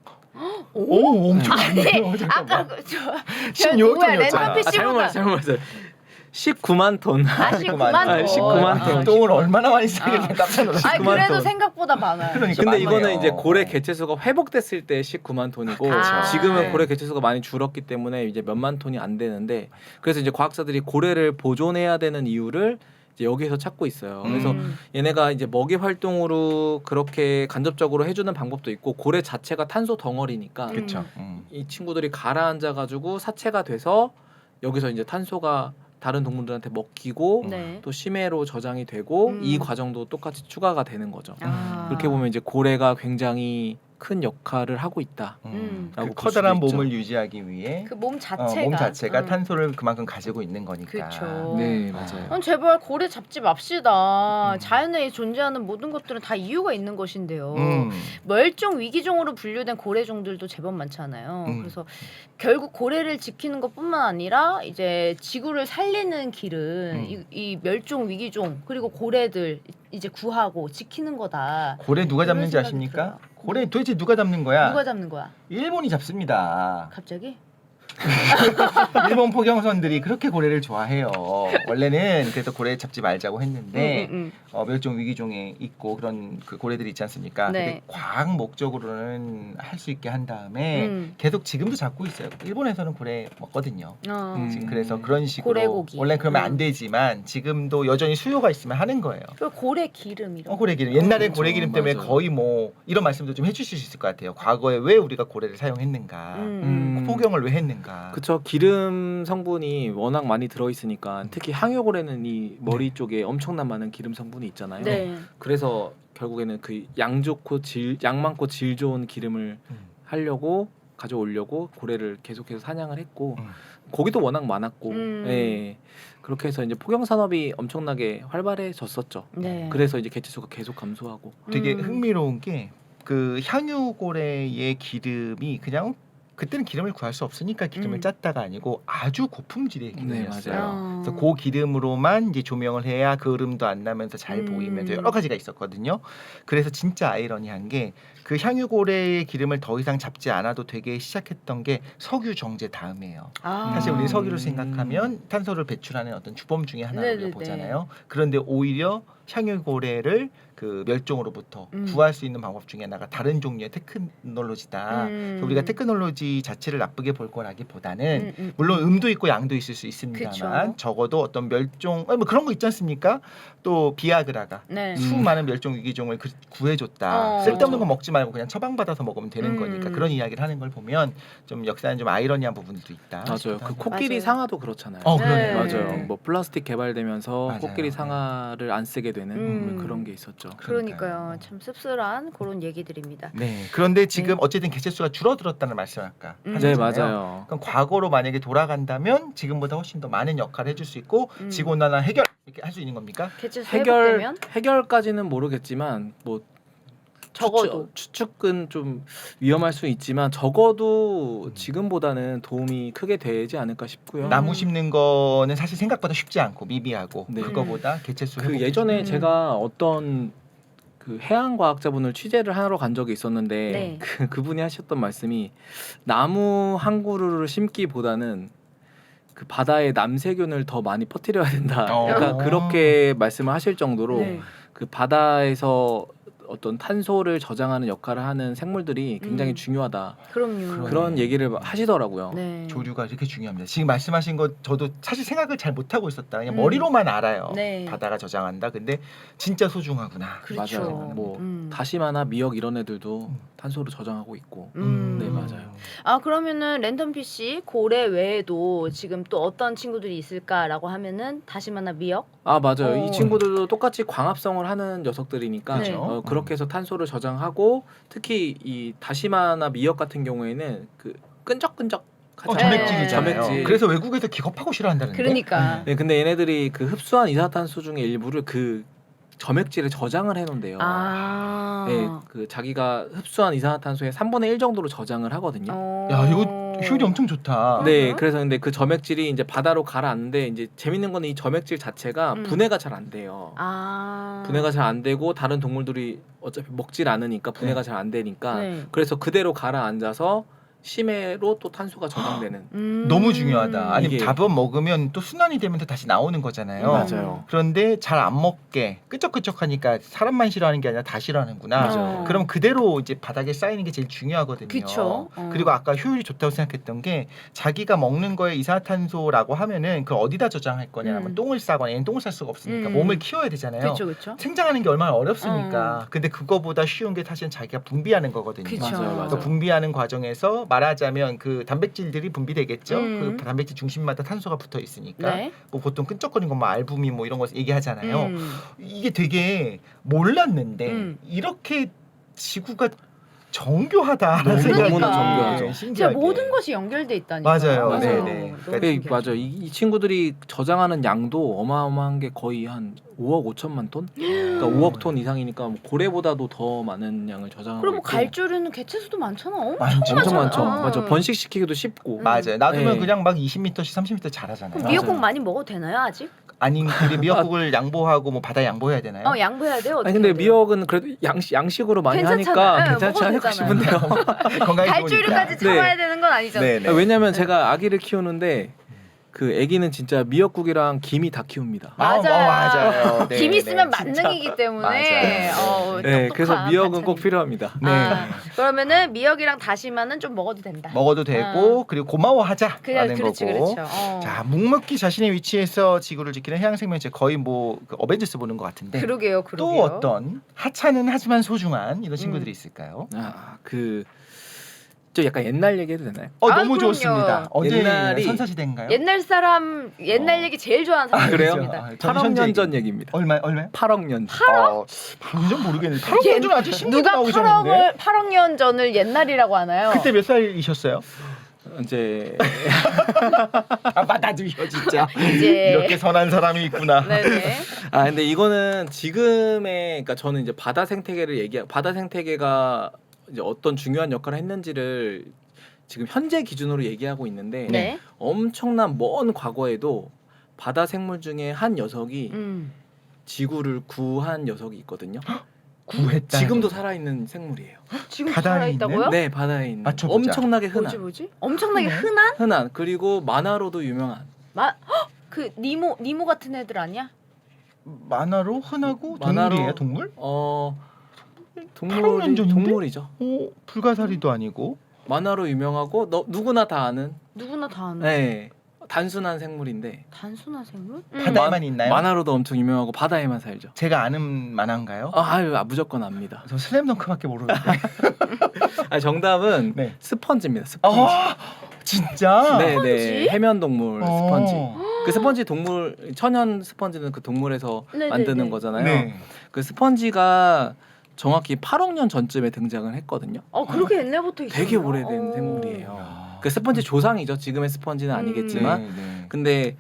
S1: 오 엄청
S2: 아니
S1: 많네요. 잠깐만.
S2: 아까 저
S1: 16억
S2: 누구야?
S1: 톤이었잖아.
S2: 랜턴 PC보다
S3: 잘못 말했어요. 19만 톤.
S2: 19만 톤.
S3: 19만 톤.
S1: 똥을 얼마나 많이 싸길래 깜짝 놀랐어.
S2: 아니
S3: 19만
S2: 그래도
S3: 톤.
S2: 생각보다 많아요.
S1: 그러니까
S3: 근데
S1: 많네요.
S3: 이거는 이제 고래 개체수가 회복됐을 때 19만 톤이고
S2: 그렇죠.
S3: 지금은
S2: 네.
S3: 고래 개체수가 많이 줄었기 때문에 이제 몇만 톤이 안 되는데 그래서 이제 과학자들이 고래를 보존해야 되는 이유를 이제 여기에서 찾고 있어요. 그래서 얘네가 이제 먹이 활동으로 그렇게 간접적으로 해주는 방법도 있고 고래 자체가 탄소 덩어리니까
S1: 그렇죠.
S3: 이 친구들이 가라앉아 가지고 사체가 돼서 여기서 이제 탄소가 다른 동물들한테 먹히고
S2: 네.
S3: 또 심해로 저장이 되고 이 과정도 똑같이 추가가 되는 거죠.
S2: 아.
S3: 그렇게 보면 이제 고래가 굉장히 큰 역할을 하고 있다.
S2: 음.
S1: 그
S3: 라고 볼
S1: 커다란
S3: 수도 있죠.
S1: 몸을 유지하기 위해
S2: 그 몸 자체가
S1: 몸 자체가 탄소를 그만큼 가지고 있는 거니까.
S2: 그렇죠.
S3: 네, 맞아요.
S2: 아니, 제발 고래 잡지 맙시다. 자연에 존재하는 모든 것들은 다 이유가 있는 것인데요. 멸종 위기종으로 분류된 고래종들도 제법 많잖아요. 그래서 결국 고래를 지키는 것뿐만 아니라 이제 지구를 살리는 길은 이 멸종 위기종 그리고 고래들 이제 구하고 지키는 거다.
S1: 고래 누가
S2: 이런
S1: 잡는지
S2: 생각이
S1: 아십니까?
S2: 들어요.
S1: 고래 도대체 누가 잡는 거야?
S2: 누가 잡는 거야?
S1: 일본이 잡습니다.
S2: 갑자기?
S1: 일본 포경선들이 그렇게 고래를 좋아해요. 원래는 그래서 고래 잡지 말자고 했는데 멸종 위기종에 있고 그런 그 고래들이 있지 않습니까?
S2: 네.
S1: 근데 과학 목적으로는 할 수 있게 한 다음에 계속 지금도 잡고 있어요. 일본에서는 고래 먹거든요. 지금 그래서 그런 식으로
S2: 고래고기.
S1: 원래 그러면 안 되지만 지금도 여전히 수요가 있으면 하는 거예요.
S2: 그 고래 기름 이런.
S1: 고래 기름. 옛날에
S3: 그렇죠.
S1: 고래 기름 때문에
S3: 맞아요.
S1: 거의 뭐 이런 말씀도 좀 해주실 수 있을 것 같아요. 과거에 왜 우리가 고래를 사용했는가, 포경을 왜 했는가.
S3: 그쵸. 기름 성분이 워낙 많이 들어 있으니까 특히 항효고래는 이 머리 쪽에 엄청난 많은 기름 성분이 있잖아요.
S2: 네.
S3: 그래서 결국에는 그 양 좋고 양 많고 질 좋은 기름을 하려고 가져오려고 고래를 계속해서 사냥을 했고 고기도 워낙 많았고 예. 그렇게 해서 이제 포경 산업이 엄청나게 활발해졌었죠.
S2: 네.
S3: 그래서 이제 개체수가 계속 감소하고.
S1: 되게 흥미로운 게 그 향유고래의 기름이 그냥 그때는 기름을 구할 수 없으니까 기름을 짰다가 아니고 아주 고품질의 기름이었어요.
S3: 맞아요.
S1: 그래서 그 기름으로만 이제 조명을 해야 그을음도 안 나면서 잘 보이면서 여러 가지가 있었거든요. 그래서 진짜 아이러니한 게 그 향유고래의 기름을 더 이상 잡지 않아도 되게 시작했던 게 석유 정제 다음이에요. 사실 우리 석유를 생각하면 탄소를 배출하는 어떤 주범 중에 하나로
S2: 네네네.
S1: 보잖아요. 그런데 오히려 향유고래를 그 멸종으로부터 구할 수 있는 방법 중에 하나가 다른 종류의 테크놀로지다. 그래서 우리가 테크놀로지 자체를 나쁘게 볼 거라기보다는 물론 음도 있고 양도 있을 수 있습니다만
S2: 그쵸.
S1: 적어도 어떤 멸종 뭐 그런 거 있지 않습니까? 또 비아그라가
S2: 네.
S1: 수많은 멸종 위기종을 구해줬다. 쓸데없는 거 먹지 말고 그냥 처방받아서 먹으면 되는 거니까 그런 이야기를 하는 걸 보면 좀 역사는 좀 아이러니한 부분도 있다.
S3: 맞아요.
S1: 싶기도
S3: 그
S1: 하고요.
S3: 코끼리
S2: 맞아요.
S3: 상아도 그렇잖아요.
S1: 그러네요.
S2: 네.
S3: 맞아요. 뭐 플라스틱 개발되면서
S1: 맞아요.
S3: 코끼리 상아를 안 쓰게 되는 그런 게 있었죠.
S2: 그러니까요. 참 씁쓸한 그런 얘기들입니다.
S1: 네. 그런데 지금 어쨌든 개체수가 줄어들었다는 말씀을 아까
S3: 네,
S1: 하셨잖아요.
S3: 맞아요.
S1: 그럼 과거로 만약에 돌아간다면 지금보다 훨씬 더 많은 역할을 해줄 수 있고 지구온난화 해결 이렇게 할 수 있는 겁니까?
S2: 개체수 회복되면
S3: 해결까지는 모르겠지만 뭐
S2: 적어도
S3: 추측은 좀 위험할 수 있지만 적어도 지금보다는 도움이 크게 되지 않을까 싶고요.
S1: 나무 심는 거는 사실 생각보다 쉽지 않고 미비하고
S3: 네.
S1: 그거보다 개체수
S3: 그
S1: 회복
S3: 예전에
S2: 음.
S3: 제가 어떤 그 해양 과학자분을 취재를 하러 간 적이 있었는데
S2: 네.
S3: 그분이 하셨던 말씀이 나무 한 그루를 심기보다는 그 바다에 남세균을 더 많이 퍼뜨려야 된다. 약간 그렇게 말씀을 하실 정도로
S2: 네.
S3: 그 바다에서 어떤 탄소를 저장하는 역할을 하는 생물들이 굉장히 중요하다.
S2: 그럼요.
S3: 그런 얘기를 하시더라고요.
S2: 네.
S1: 조류가 이렇게 중요합니다. 지금 말씀하신 거 저도 사실 생각을 잘 못하고 있었다. 그냥 머리로만 알아요.
S2: 네.
S1: 바다가 저장한다. 근데 진짜 소중하구나.
S2: 그렇죠.
S3: 맞아요. 뭐 다시마나 미역 이런 애들도 탄소를 저장하고 있고. 네, 맞아요.
S2: 아 그러면은 랜덤 PC 고래 외에도 지금 또 어떤 친구들이 있을까라고 하면은 다시마나 미역?
S3: 아 맞아요.
S2: 어.
S3: 이 친구들도 똑같이 광합성을 하는 녀석들이니까
S2: 네.
S3: 그렇게 해서 탄소를 저장하고 특히 이 다시마나 미역 같은 경우에는 그 끈적끈적
S1: 점액질이잖아요.
S3: 점액질.
S1: 그래서 외국에서 기겁하고 싫어한다는데.
S2: 그러니까.
S3: 네, 근데 얘네들이 그 흡수한 이산화탄소 중에 일부를 그 점액질에 저장을 해놓는데요.
S2: 아.
S3: 네, 그 자기가 흡수한 이산화탄소의 3분의 1 정도로 저장을 하거든요.
S1: 야 이거 효율이 엄청 좋다.
S3: 네, 그래서 근데 그 점액질이 이제 바다로 가라앉는데 이제 재밌는 건 이 점액질 자체가 분해가 잘 안 돼요.
S2: 아.
S3: 분해가 잘 안 되고 다른 동물들이 어차피 먹질 않으니까 분해가 잘 안 되니까
S2: 네.
S3: 그래서 그대로 가라앉아서 심해로 또 탄소가 저장되는.
S1: 너무 중요하다. 아니
S3: 이게-
S1: 잡아 먹으면 또 순환이 되면서 다시 나오는 거잖아요.
S3: 맞아요.
S1: 그런데 잘 안 먹게 끄적끄적하니까 사람만 싫어하는 게 아니라 다 싫어하는구나.
S3: 맞아요.
S1: 그럼 그대로 이제 바닥에 쌓이는 게 제일 중요하거든요.
S2: 그쵸.
S1: 그리고 아까 효율이 좋다고 생각했던 게 자기가 먹는 거에 이산화탄소라고 하면은 그걸 어디다 저장할 거냐 하면 똥을 싸거나 얘는 똥을 쌀 수가 없으니까 몸을 키워야 되잖아요.
S2: 그렇죠, 그렇죠.
S1: 생장하는 게 얼마나 어렵습니까? 근데 그거보다 쉬운 게 사실은 자기가 분비하는 거거든요.
S2: 그쵸.
S3: 맞아요, 맞아요.
S1: 그 분비하는 과정에서 말하자면 그 단백질들이 분비되겠죠.
S2: 음.
S1: 그 단백질 중심마다 탄소가 붙어 있으니까
S2: 네.
S1: 뭐 보통 끈적거리는 거 뭐 알부민 뭐 이런 거 얘기하잖아요. 이게 되게 몰랐는데 이렇게 지구가 정교하다라는
S3: 너무-
S1: 생각이
S3: 너무나
S1: 들어요.
S3: 정교하죠.
S2: 진짜
S1: 신기하게.
S2: 모든 것이 연결돼 있다니까.
S1: 맞아요.
S3: 맞아요.
S1: 네네.
S2: 너무
S1: 그러니까
S3: 네,
S2: 신기하죠.
S3: 맞아요. 이 친구들이 저장하는 양도 어마어마한 게 거의 한 5억 5천만 톤? 그러니까 5억 톤 이상이니까 뭐 고래보다도 더 많은 양을 저장하고
S2: 그럼 뭐
S3: 있고.
S2: 갈줄에는 개체수도 많잖아.
S1: 많죠.
S3: 엄청 많죠.
S2: 많잖아.
S3: 맞아. 번식시키기도 쉽고.
S1: 맞아요. 놔두면
S3: 네.
S1: 그냥 막 20m씩 30m 자라잖아요.
S2: 그럼 미역국
S3: 맞아요.
S2: 많이 먹어도 되나요 아직?
S1: 아니 우리 미역국을 양보하고 뭐 바다 양보해야 되나요?
S2: 양보해야 돼요. 어떻게
S3: 아니 근데
S2: 해야 돼요?
S3: 미역은 그래도 양식으로 많이
S2: 괜찮잖아요.
S3: 하니까
S2: 네,
S3: 괜찮지
S2: 먹어도
S3: 않을까
S2: 되잖아요.
S3: 싶은데요.
S1: 건강에
S2: 갈줄까지
S1: 좋으니까.
S2: 참아야 되는 건 아니잖아요.
S1: 네네.
S3: 왜냐면 제가 아기를 키우는데 그 아기는 진짜 미역국이랑 김이 다 키웁니다.
S1: 맞아요. 네,
S2: 김
S1: 네,
S2: 있으면
S1: 진짜.
S2: 만능이기 때문에
S1: 맞아요.
S3: 네, 그래서
S2: 똑똑한
S3: 미역은 꼭
S2: 반찬이.
S3: 필요합니다.
S1: 네.
S2: 그러면은 미역이랑 다시마는 좀 먹어도 된다.
S1: 먹어도 되고 그리고 고마워하자라는
S2: 그렇지,
S1: 거고.
S2: 그렇죠.
S1: 자, 묵묵히 자신의 위치에서 지구를 지키는 해양생명체 거의 뭐그 어벤져스 보는 것 같은데.
S2: 그러게요.
S1: 또 어떤 하찮은 하지만 소중한 이런 친구들이 있을까요?
S3: 아, 그 저 약간 옛날 얘기해도 되나요?
S1: 너무
S2: 그럼요.
S1: 좋습니다. 언제
S3: 옛날이-
S1: 선사시대인가요?
S2: 옛날 사람 옛날 얘기 제일 좋아하는 사람이
S3: 그래요?
S2: 있습니다.
S3: 8억 년 전 얘기입니다.
S1: 얼마요?
S3: 8억 년 전.
S1: 8억 전 모르겠는데 8억 년 전은 아직 신기가
S2: 누가
S1: 나오기 전인데.
S2: 8억 년 전을 옛날이라고 하나요?
S1: 그때 몇 살이셨어요?
S3: 이제
S1: 받아주셔 진짜.
S2: 이제
S1: 이렇게 선한 사람이 있구나.
S2: 네네.
S3: 근데 이거는 지금의 그러니까 저는 이제 바다 생태계가 이제 어떤 중요한 역할을 했는지를 지금 현재 기준으로 얘기하고 있는데
S2: 네.
S3: 엄청난 먼 과거에도 바다 생물 중에 한 녀석이
S2: 음.
S3: 지구를 구한 녀석이 있거든요.
S1: 구했다.
S3: 지금도 살아있는 생물이에요.
S2: 지금
S1: 바다에
S2: 살아 있다고요?
S3: 네, 바다에 있는
S1: 맞춰보자.
S3: 엄청나게 흔한
S2: 뭐지? 엄청나게 흔한?
S3: 그리고 만화로도 유명한
S2: 그 니모 같은 애들 아니야?
S1: 만화로 흔하고
S3: 만화로-
S1: 동물이에요, 동물? 8억 년 전인데?
S3: 동물이죠.
S1: 불가사리도 아니고.
S3: 만화로 유명하고 누구나 다 아는
S2: 누구나 다 아는
S3: 네, 단순한 생물인데
S2: 단순한 생물?
S1: 바다에만 있나요?
S3: 만화로도 엄청 유명하고 바다에만 살죠.
S1: 제가 아는 만화인가요?
S3: 무조건 압니다.
S1: 저 슬램덩크밖에 모르는데.
S3: 정답은
S1: 네.
S3: 스펀지입니다. 스펀지.
S1: 진짜?
S3: 네,
S2: 스펀지?
S3: 네. 해면 동물 스펀지.
S1: 어.
S3: 그 스펀지 동물 천연 스펀지는 그 동물에서
S2: 네네네.
S3: 만드는 거잖아요.
S1: 네.
S3: 그 스펀지가 정확히 8억 년 전쯤에 등장을 했거든요.
S2: 그렇게 옛날부터 있었나?
S3: 되게 오래된 생물이에요.
S1: 야.
S3: 그 스펀지 조상이죠. 지금의 스펀지는 아니겠지만
S1: 네, 네.
S3: 근데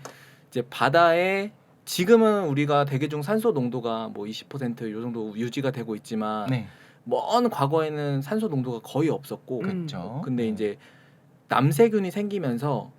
S3: 이제 바다에 지금은 우리가 대기 중 산소 농도가 뭐 20%요 정도 유지가 되고 있지만
S1: 네.
S3: 먼 과거에는 산소 농도가 거의 없었고
S1: 그렇죠.
S3: 근데 이제 남세균이 생기면서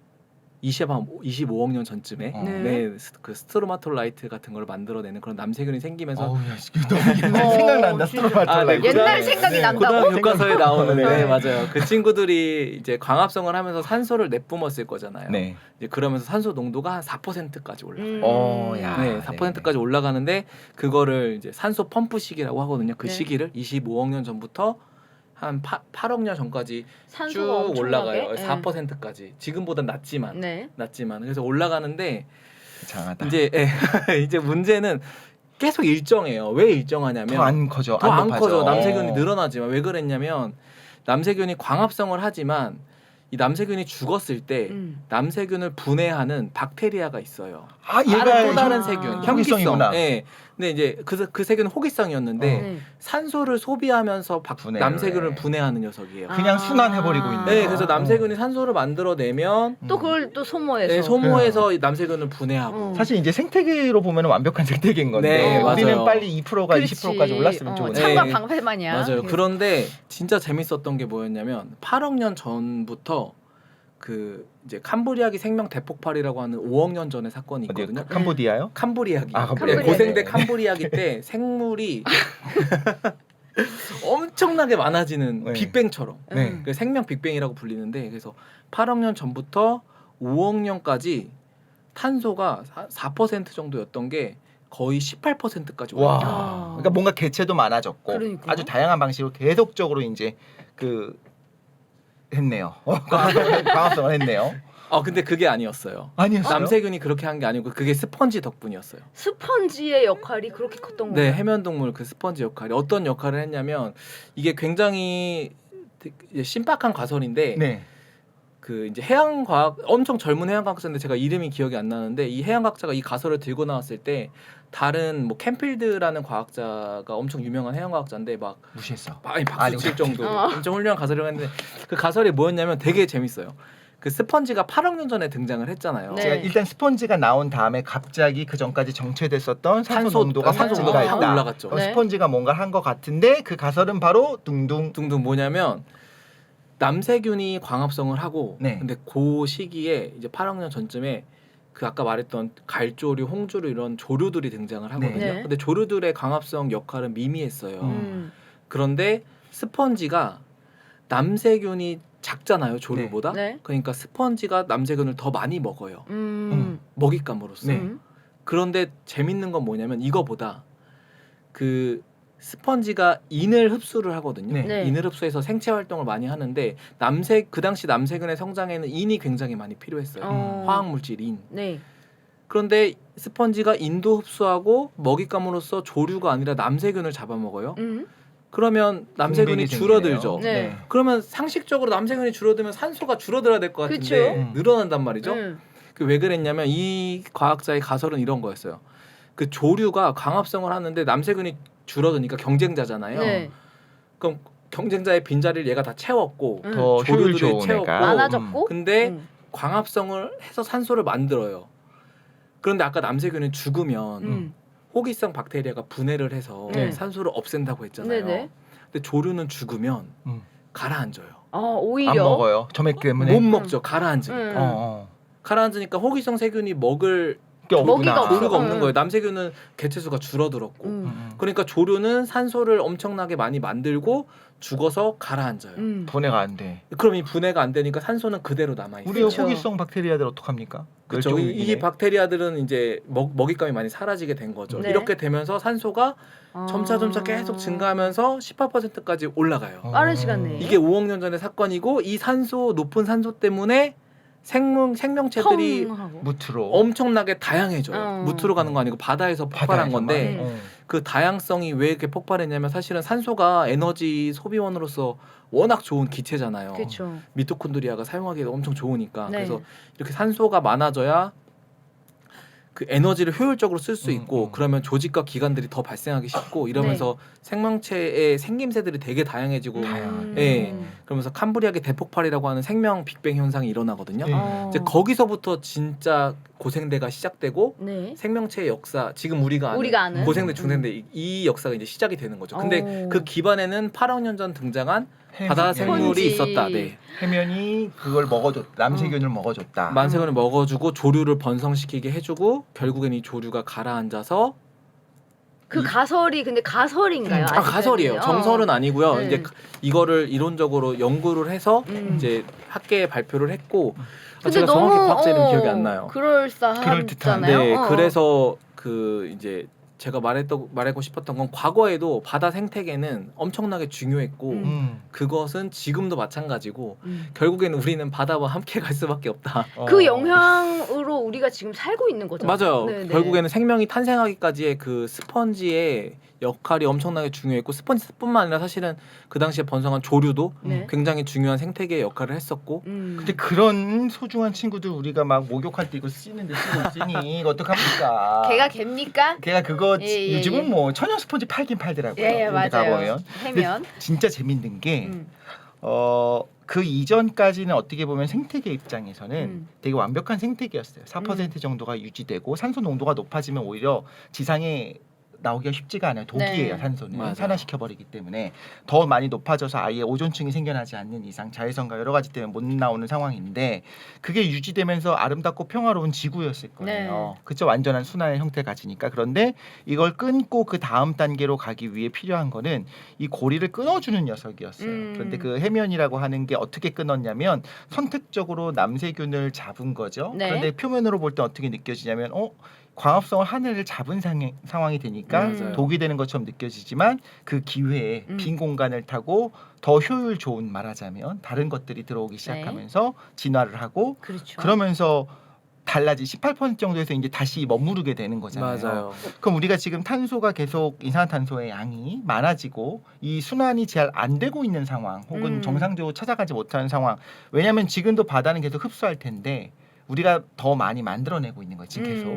S3: 25억 년 전쯤에
S2: 네.
S3: 그 스트로마톨라이트 같은 걸 만들어내는 그런 남세균이 생기면서
S1: 어우, 야, 너무 옛날 생각난다.
S2: 진짜.
S1: 스트로마톨라이트.
S2: 옛날 생각이 난다고?
S3: 고등학교 교과서에 나오는
S1: 네.
S3: 맞아요. 그 친구들이 이제 광합성을 하면서 산소를 내뿜었을 거잖아요.
S1: 네.
S3: 이제 그러면서 산소 농도가 한 4%까지 올라요.
S1: 야.
S3: 네, 4%까지 올라가는데 그거를 이제 산소 펌프 시기라고 하거든요. 그
S2: 네.
S3: 시기를 25억 년 전부터 한 8억 년 전까지
S2: 산소가
S3: 쭉
S2: 엄청나게?
S3: 올라가요.
S2: 네.
S3: 4%까지. 지금보다 낮지만.
S2: 네.
S3: 그래서 올라가는데
S1: 장하다.
S3: 이제 이제 문제는 계속 일정해요. 왜 일정하냐면
S1: 더 안 커져.
S3: 더 안
S1: 높아져.
S3: 커져. 남세균이 늘어나지만 왜 그랬냐면 남세균이 광합성을 하지만 이 남세균이 죽었을 때 남세균을 분해하는 박테리아가 있어요.
S1: 얘가
S3: 또 다른
S2: 아.
S3: 세균,
S1: 호기성이구나.
S3: 네. 근데 이제 그 세균은 호기성이었는데
S2: 네.
S3: 산소를 소비하면서
S1: 분해를
S3: 남세균을
S1: 해.
S3: 분해하는 녀석이에요.
S1: 그냥 순환해버리고 있는
S3: 네,
S1: 거.
S3: 그래서 남세균이 산소를 만들어내면
S2: 또 그걸 또 소모해서.
S3: 네, 소모해서 이 남세균을 분해하고.
S1: 사실 이제 생태계로 보면 완벽한 생태계인 건데
S3: 네,
S1: 우리는
S3: 맞아요.
S1: 빨리 2%가 20%까지 올랐으면 좋은데.
S3: 참-
S2: 참과
S3: 네.
S2: 방패만이야.
S3: 맞아요. 그런데 진짜 재밌었던 게 뭐였냐면 8억 년 전부터 그 이제 캄브리아기 생명 대폭발이라고 하는 5억 년 전의 사건이
S1: 어디
S3: 있거든요.
S1: 캄보디아요?
S3: 캄브리아기.
S1: 캄브리아기.
S3: 고생대
S1: 네.
S3: 캄브리아기 때 생물이 엄청나게 많아지는
S1: 네.
S3: 빅뱅처럼
S1: 네.
S3: 그 생명 빅뱅이라고 불리는데 그래서 8억 년 전부터 5억 년까지 탄소가 4% 정도였던 게 거의 18%까지
S1: 와.
S3: 올랐어요.
S1: 그러니까 뭔가 개체도 많아졌고
S2: 그러니까요.
S1: 아주 다양한 방식으로 계속적으로 이제 했네요. 광합성을 했네요.
S3: 근데 그게 아니었어요.
S1: 아니었어요?
S3: 남세균이 그렇게 한 게 아니고 그게 스펀지 덕분이었어요.
S2: 스펀지의 역할이 그렇게 컸던
S3: 네,
S2: 거예요.
S3: 해면동물 그 스펀지 역할이 어떤 역할을 했냐면 이게 굉장히 되게 신박한 가설인데
S1: 네.
S3: 그 이제 해양과학 엄청 젊은 해양과학자인데 제가 이름이 기억이 안 나는데 이 해양과학자가 이 가설을 들고 나왔을 때 다른 뭐 캠필드라는 과학자가 엄청 유명한 해양과학자인데 막
S1: 무시했어.
S3: 많이 박수 칠 정도로
S2: 어.
S3: 엄청 훌륭한 가설이라고 했는데 그 가설이 뭐였냐면 되게 재밌어요. 그 스펀지가 8억 년 전에 등장을 했잖아요.
S2: 네.
S1: 제가 일단 스펀지가 나온 다음에 갑자기 그 전까지 정체됐었던 산소 농도가
S3: 산소
S1: 산소가
S3: 농도가
S1: 있다.
S3: 올라갔죠.
S2: 네.
S1: 스펀지가 뭔가를 한 것 같은데 그 가설은 바로 둥둥.
S3: 둥둥 뭐냐면 남세균이 광합성을 하고
S1: 네.
S3: 근데 그 시기에 이제 8억 년 전쯤에 그 아까 말했던 갈조류, 홍조류 이런 조류들이 등장을 하거든요.
S2: 네.
S3: 근데 조류들의 광합성 역할은 미미했어요.
S2: 음.
S3: 그런데 스펀지가 남세균이 작잖아요, 조류보다.
S2: 네.
S3: 그러니까 스펀지가 남세균을 더 많이 먹어요. 먹잇감으로서.
S1: 네.
S3: 그런데 재밌는 건 뭐냐면 이거보다 그 스펀지가 인을 흡수를 하거든요.
S1: 네.
S2: 네.
S3: 인을 흡수해서 생체 활동을 많이 하는데 그 당시 남세균의 성장에는 인이 굉장히 많이 필요했어요. 화학 물질 인.
S2: 네.
S3: 그런데 스펀지가 인도 흡수하고 먹잇감으로서 조류가 아니라 남세균을 잡아먹어요. 그러면 남세균이
S1: 공백이
S3: 줄어들죠.
S1: 생기네요.
S2: 네.
S3: 그러면 상식적으로 남세균이 줄어들면 산소가 줄어들어야 될 것 같은데
S2: 그쵸?
S3: 늘어난단 말이죠.
S2: 음.
S3: 그 왜 그랬냐면 이 과학자의 가설은 이런 거였어요. 그 조류가 광합성을 하는데 남세균이 줄어드니까 경쟁자잖아요.
S2: 네.
S3: 그럼 경쟁자의 빈자리를 얘가 다 채웠고
S2: 음.
S1: 더 효율
S3: 조류들이
S1: 좋은
S3: 채웠고
S1: 애가
S2: 많아졌고.
S3: 근데
S2: 음.
S3: 광합성을 해서 산소를 만들어요. 그런데 아까 남세균이 죽으면
S2: 음.
S3: 호기성 박테리아가 분해를 해서
S2: 네.
S3: 산소를 없앤다고 했잖아요.
S2: 네네.
S3: 근데 조류는 죽으면
S1: 음.
S3: 가라앉아요.
S2: 오히려.
S1: 안 먹어요. 점액 때문에.
S3: 못 먹죠. 가라앉으니까.
S2: 음.
S1: 어.
S3: 가라앉으니까 호기성 세균이 먹을
S1: 그게
S2: 먹이가
S1: 없구나.
S2: 없어.
S3: 조류가
S2: 응,
S3: 없는
S2: 응.
S3: 거예요. 남세균은 개체수가 줄어들었고.
S2: 음.
S3: 그러니까 조류는 산소를 엄청나게 많이 만들고 죽어서 가라앉아요.
S1: 분해가 안 돼.
S3: 그럼 이 분해가 안 되니까 산소는 그대로 남아 있어요.
S1: 우리
S2: 그쵸.
S1: 호기성 박테리아들 어떡합니까?
S3: 그렇죠. 이 박테리아들은 이제 먹잇감이 많이 사라지게 된 거죠.
S2: 네.
S3: 이렇게 되면서 산소가 점차 계속 증가하면서 18%까지 올라가요.
S2: 빠른 시간 내에.
S3: 이게 5억 년 전의 사건이고 이 높은 산소 때문에 생명체들이
S2: 하고.
S1: 무트로
S3: 엄청나게 다양해져요.
S2: 어.
S3: 무트로 가는 거 아니고 바다에서 폭발한 건데 그 다양성이 왜 이렇게 폭발했냐면 사실은 산소가 에너지 소비원으로서 워낙 좋은 기체잖아요.
S2: 그렇죠.
S3: 미토콘드리아가 사용하기에도 엄청 좋으니까.
S2: 네.
S3: 그래서 이렇게 산소가 많아져야 그 에너지를 효율적으로 쓸 수 있고 그러면 조직과 기관들이 더 발생하기 쉽고 이러면서 생명체의 생김새들이 되게 다양해지고 예. 그러면서 캄브리아계 대폭발이라고 하는 생명 빅뱅 현상이 일어나거든요. 이제 거기서부터 진짜 고생대가 시작되고
S2: 네.
S3: 생명체의 역사 지금 우리가 아는 고생대 중생대 이 역사가 이제 시작이 되는 거죠. 근데 그 기반에는 8억 년 전 등장한 바다 생물이
S2: 스펀지.
S3: 있었다. 네.
S1: 해면이 그걸 먹어줬다. 남세균을 먹어줬다.
S3: 만세균을 먹어주고 조류를 번성시키게 해주고 결국엔 이 조류가 가라앉아서
S2: 그 가설이 근데 가설인가요?
S3: 가설이에요. 정설은 아니고요.
S2: 네.
S3: 이제 이거를 이론적으로 연구를 해서 이제 학계에 발표를 했고
S2: 근데
S3: 제가
S2: 너무
S3: 정확히 과학자 이름 기억이 안 나요.
S2: 그럴듯하잖아요.
S3: 네, 그래서 그 이제 제가 말하고 싶었던 건 과거에도 바다 생태계는 엄청나게 중요했고 그것은 지금도 마찬가지고 결국에는 우리는 바다와 함께 갈 수밖에 없다.
S2: 그 영향으로 우리가 지금 살고 있는 거죠.
S3: 맞아요.
S2: 네네.
S3: 결국에는 생명이 탄생하기까지의 그 스펀지의 역할이 엄청나게 중요했고 스펀지뿐만 아니라 사실은 그 당시에 번성한 조류도
S2: 네.
S3: 굉장히 중요한 생태계의 역할을 했었고
S1: 근데 그런 소중한 친구들 우리가 막 목욕할 때 이거 쓰는데 쓰고 있으니 이거 어떡합니까?
S2: 걔가 갭니까?
S1: 걔가 그거
S2: 예,
S1: 요즘은 뭐 천연 스펀지 팔긴 팔더라고요.
S2: 예,
S1: 근데
S2: 맞아요.
S1: 가보면.
S2: 해면.
S1: 근데 진짜 재밌는 게
S2: 음.
S1: 그 이전까지는 어떻게 보면 생태계 입장에서는 되게 완벽한 생태계였어요. 4% 정도가 유지되고 산소 농도가 높아지면 오히려 지상에 나오기가 쉽지가 않아요. 독이에요.
S2: 네.
S1: 산소는
S3: 맞아요.
S1: 산화시켜버리기 때문에 더 많이 높아져서 아예 오존층이 생겨나지 않는 이상 자외선과 여러 가지 때문에 못 나오는 상황인데 그게 유지되면서 아름답고 평화로운 지구였을 거예요.
S2: 네.
S1: 그쵸? 완전한 순환의 형태를 가지니까. 그런데 이걸 끊고 그 다음 단계로 가기 위해 필요한 거는 이 고리를 끊어주는 녀석이었어요. 그런데 그 해면이라고 하는 게 어떻게 끊었냐면 선택적으로 남세균을 잡은 거죠.
S2: 네.
S1: 그런데 표면으로 볼 때 어떻게 느껴지냐면 광합성을 하늘을 잡은 상황이 되니까
S3: 맞아요.
S1: 독이 되는 것처럼 느껴지지만 그 기회에 빈 공간을 타고 더 효율 좋은 말하자면 다른 것들이 들어오기 시작하면서 진화를 하고
S2: 그렇죠.
S1: 그러면서 달라지 18% 정도에서 이제 다시 머무르게 되는 거잖아요.
S3: 맞아요.
S1: 그럼 우리가 지금 탄소가 계속 이산화탄소의 양이 많아지고 이 순환이 잘 안 되고 있는 상황 혹은 정상적으로 찾아가지 못하는 상황. 왜냐하면 지금도 바다는 계속 흡수할 텐데 우리가 더 많이 만들어내고 있는 거지 계속.